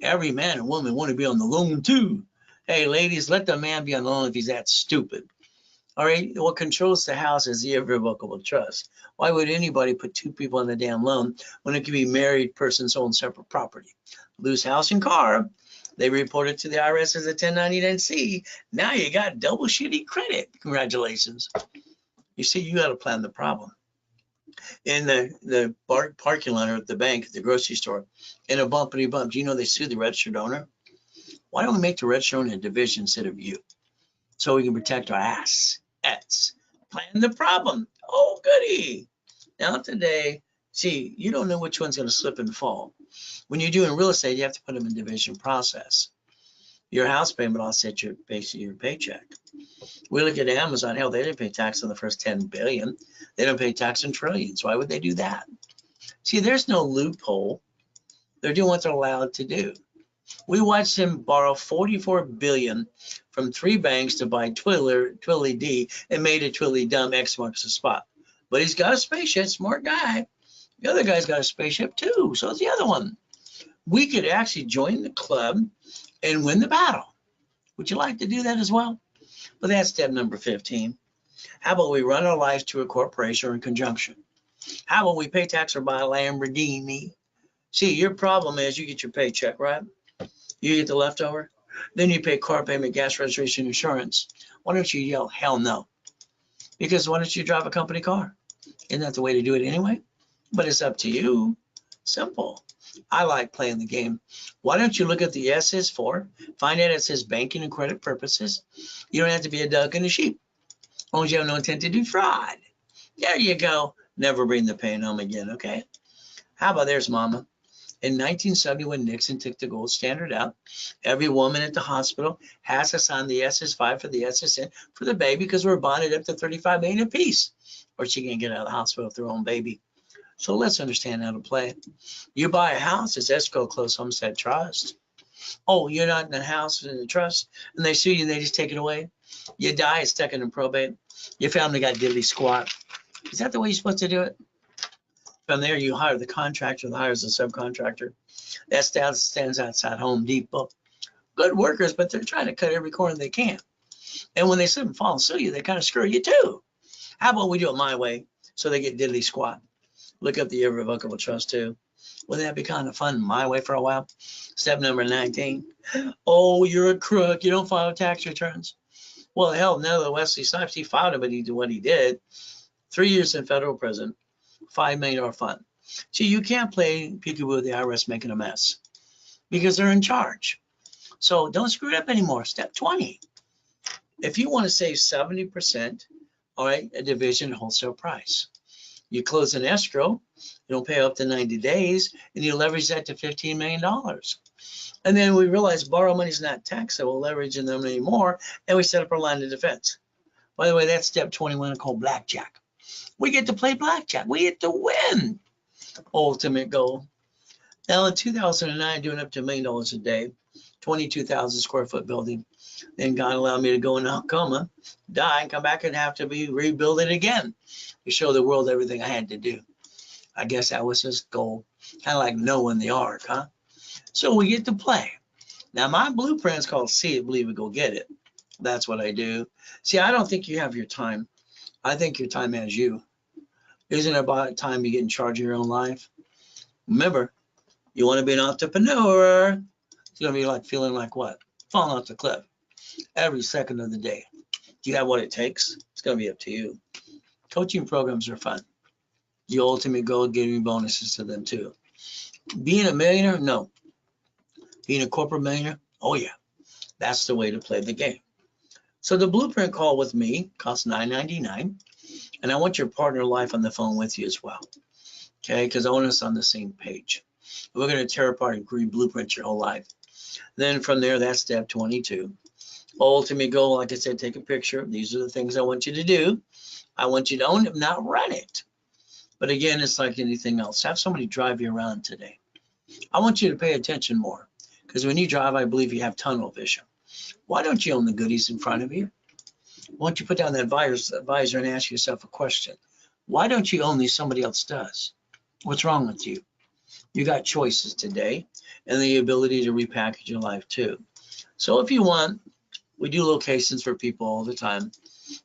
Every man and woman want to be on the loan too. Hey, ladies, let the man be on the loan if he's that stupid. All right, what controls the house is the irrevocable trust. Why would anybody put 2 people on the damn loan when it could be married persons own separate property? Lose house and car, they report it to the IRS as a 1099-C. Now you got double shitty credit. Congratulations. You see, you got to plan the problem. In the parking lot or at the bank, at the grocery store, in a bumpity bump, do you know they sue the registered owner? Why don't we make the registered owner a division instead of you? So we can protect our assets. Plan the problem. Oh, goody. Now today, see, you don't know which one's going to slip and fall. When you're doing real estate, you have to put them in division process. Your house payment offsets your paycheck. We look at Amazon. Hell, they didn't pay tax on the first 10 billion. They don't pay tax on trillions. Why would they do that? See, there's no loophole. They're doing what they're allowed to do. We watched him borrow 44 billion from 3 banks to buy Twilly D and made it Twilly dumb. X marks the spot. But he's got a spaceship, smart guy. The other guy's got a spaceship too. So is the other one. We could actually join the club and win the battle. Would you like to do that as well? But that's step number 15. How about we run our lives to a corporation or in conjunction? How about we pay tax or buy a Lamborghini? See, your problem is you get your paycheck, right? You get the leftover. Then you pay car payment, gas, registration, insurance. Why don't you yell, hell no? Because why don't you drive a company car? Isn't that the way to do it anyway? But it's up to you. Simple. I like playing the game. Why don't you look at the S's for? Find out it says banking and credit purposes. You don't have to be a duck and a sheep. As long as you have no intent to do fraud. There you go. Never bring the pain home again, okay? How about there's mama? In 1970, when Nixon took the gold standard out, every woman at the hospital has to sign the SS5 for the SSN for the baby because we're bonded up to 35 million apiece, or she can't get out of the hospital with her own baby. So let's understand how to play. You buy a house, it's escrow, close homestead trust. Oh, you're not in the house in the trust, and they sue you and they just take it away. You die, it's stuck in probate. Your family got diddly squat. Is that the way you're supposed to do it? From there, you hire the contractor that hires the subcontractor. That stands outside Home Depot. Good workers, but they're trying to cut every corner they can. And when they slip and fall and sue you, they kind of screw you too. How about we do it my way so they get diddly squat? Look up the irrevocable trust too. Wouldn't that be kind of fun my way for a while? Step number 19. Oh, you're a crook. You don't file tax returns. Well, hell no, Wesley Snipes, he filed it, but he did what he did. 3 years in federal prison. $5 million fine. See, you can't play peekaboo with the IRS making a mess because they're in charge. So don't screw it up anymore. Step 20. If you want to save 70%, all right, a division wholesale price. You close an escrow, you don't pay up to 90 days, and you leverage that to $15 million. And then we realize borrow money is not taxable, leveraging them anymore, and we set up our line of defense. By the way, that's step 21 called blackjack. We get to play blackjack. We get to win. Ultimate goal. Now in 2009, doing up to $1 million a day, 22,000 square foot building. Then God allowed me to go in a coma, die, and come back and have to be rebuild it again to show the world everything I had to do. I guess that was his goal. Kind of like Noah in the ark, huh? So we get to play. Now my blueprint's called See It, Believe It, Go Get It. That's what I do. See, I don't think you have your time. I think your time has you. Isn't it about time you get in charge of your own life? Remember, you want to be an entrepreneur. It's going to be like feeling like what? Falling off the cliff every second of the day. Do you have what it takes? It's going to be up to you. Coaching programs are fun. The ultimate goal, giving bonuses to them too. Being a millionaire? No. Being a corporate millionaire? Oh yeah. That's the way to play the game. So the blueprint call with me costs $9.99, and I want your partner life on the phone with you as well, okay? Because I want us on the same page. We're going to tear apart and blueprint your whole life. Then from there, that's step 22. Ultimate goal, like I said, take a picture. These are the things I want you to do. I want you to own it, not run it. But again, it's like anything else. Have somebody drive you around today. I want you to pay attention more, because when you drive, I believe you have tunnel vision. Why don't you own the goodies in front of you? Why don't you put down that visor and ask yourself a question? Why don't you own these somebody else does? What's wrong with you? You got choices today and the ability to repackage your life too. So if you want, we do locations for people all the time.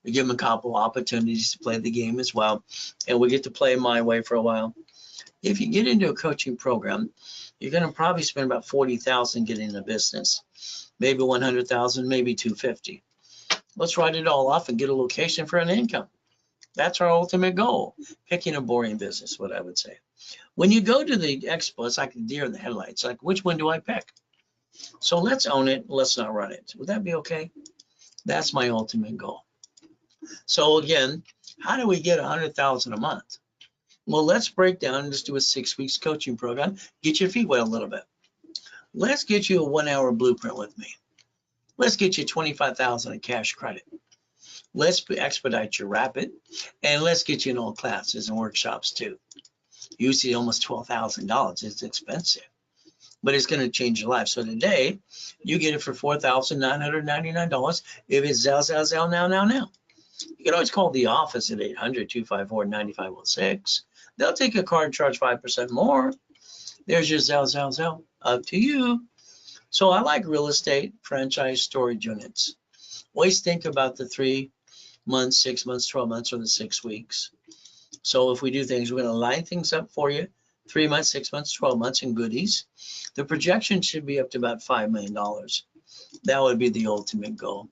We give them a couple opportunities to play the game as well, and we get to play my way for a while. If you get into a coaching program, you're going to probably spend about $40,000 getting the business, maybe $100,000, maybe $250,000. Let's write it all off and get a location for an income. That's our ultimate goal. Picking a boring business, what I would say. When you go to the expo, it's like a deer in the headlights. Like, which one do I pick? So let's own it. Let's not run it. Would that be okay? That's my ultimate goal. So again, how do we get 100,000 a month? Well, let's break down and just do a 6 weeks coaching program. Get your feet wet a little bit. Let's get you a 1-hour blueprint with me. Let's get you 25,000 in cash credit. Let's expedite your rapid, and let's get you in all classes and workshops too. Usually almost $12,000. It's expensive, but it's going to change your life. So today, you get it for $4,999. If it's Zell, now. You can always call the office at 800-254-9506. They'll take a card and charge 5% more. There's your Zell. Up to you. So I like real estate, franchise, storage units. Always think about the 3 months, 6 months, 12 months, or the 6 weeks. So if we do things, we're going to line things up for you. 3 months, 6 months, 12 months in goodies. The projection should be up to about $5 million. That would be the ultimate goal,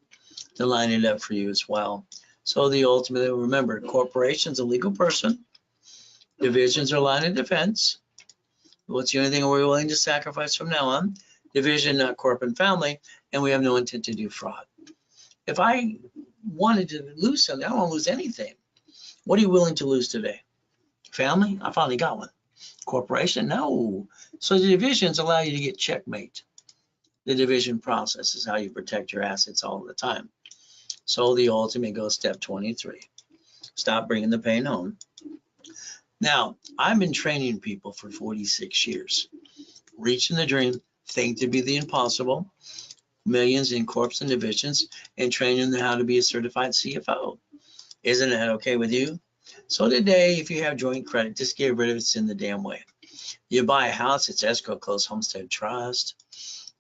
to line it up for you as well. So the ultimate, remember, corporation's a legal person. Divisions are line of defense. What's the only thing we're willing to sacrifice from now on? Division, not corporate and family, and we have no intent to do fraud. If I wanted to lose something, I don't want to lose anything. What are you willing to lose today? Family? I finally got one. Corporation? No. So the divisions allow you to get checkmate. The division process is how you protect your assets all the time. So the ultimate goes step 23. Stop bringing the pain home. Now, I've been training people for 46 years. Reaching the dream, think to be the impossible, millions in corps and divisions, and training them how to be a certified CFO. Isn't that okay with you? So today, if you have joint credit, just get rid of it. It's in the damn way. You buy a house, it's escrow, close, homestead, trust.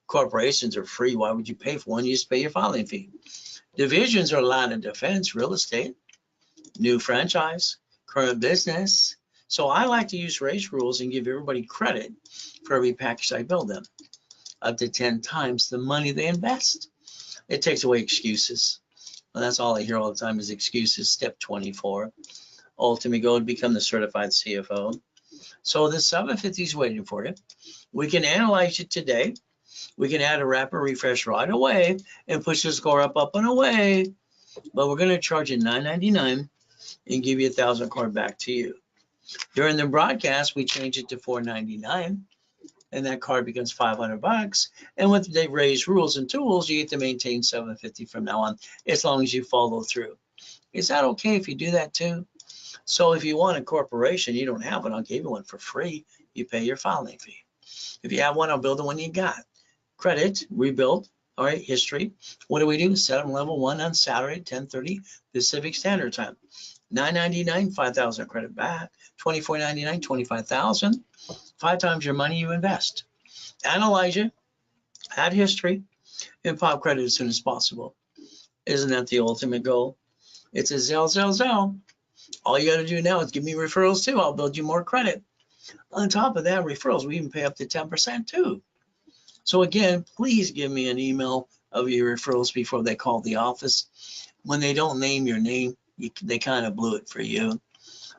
Corporations are free. Why would you pay for one? You just pay your filing fee. Divisions are line of defense, real estate, new franchise, current business. So I like to use race rules and give everybody credit for every package I build them, up to 10 times the money they invest. It takes away excuses. Well, that's all I hear all the time is excuses. Step 24, ultimate goal to become the certified CFO. So the 750 is waiting for you. We can analyze it today. We can add a rapid refresh right away and push the score up and away. But we're going to charge you $9.99 and give you 1,000 card back to you. During the broadcast, we change it to $4.99, and that card becomes $500. And with the Ray's rules and tools, you get to maintain $750 from now on, as long as you follow through. Is that okay if you do that too? So if you want a corporation, you don't have one, I'll give you one for free. You pay your filing fee. If you have one, I'll build the one you got. Credit, rebuild, all right, history. What do? Set them level 1 on Saturday, 10:30 Pacific Standard Time. $9.99, 5,000 credit back. $24.99, 25,000. 5 times your money you invest. Analyze it, add history, and pop credit as soon as possible. Isn't that the ultimate goal? It's a Zell. All you got to do now is give me referrals too. I'll build you more credit. On top of that, referrals, we even pay up to 10% too. So again, please give me an email of your referrals before they call the office. When they don't name your name, they kind of blew it for you.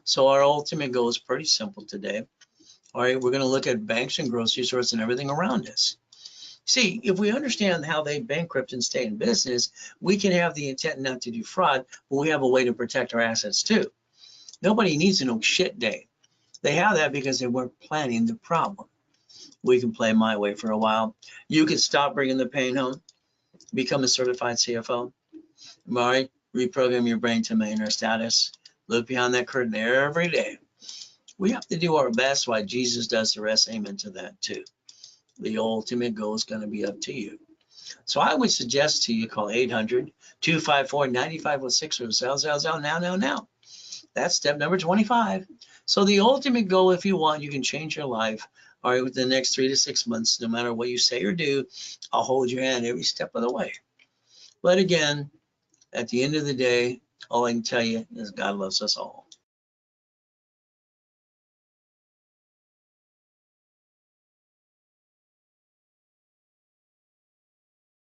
So our ultimate goal is pretty simple today. All right, we're going to look at banks and grocery stores and everything around us. See, if we understand how they bankrupt and stay in business, we can have the intent not to do fraud, but we have a way to protect our assets too. Nobody needs to know shit day. They have that because they weren't planning the problem. We can play my way for a while. You can stop bringing the pain home, become a certified CFO. All right, reprogram your brain to millionaire status. Look behind that curtain every day. We have to do our best while Jesus does the rest. Amen to that too. The ultimate goal is going to be up to you. So I would suggest to you call 800-254-9516 or sell now. That's step number 25. So the ultimate goal, if you want, you can change your life. All right, within the next 3 to 6 months, no matter what you say or do, I'll hold your hand every step of the way. But again, at the end of the day, all I can tell you is God loves us all.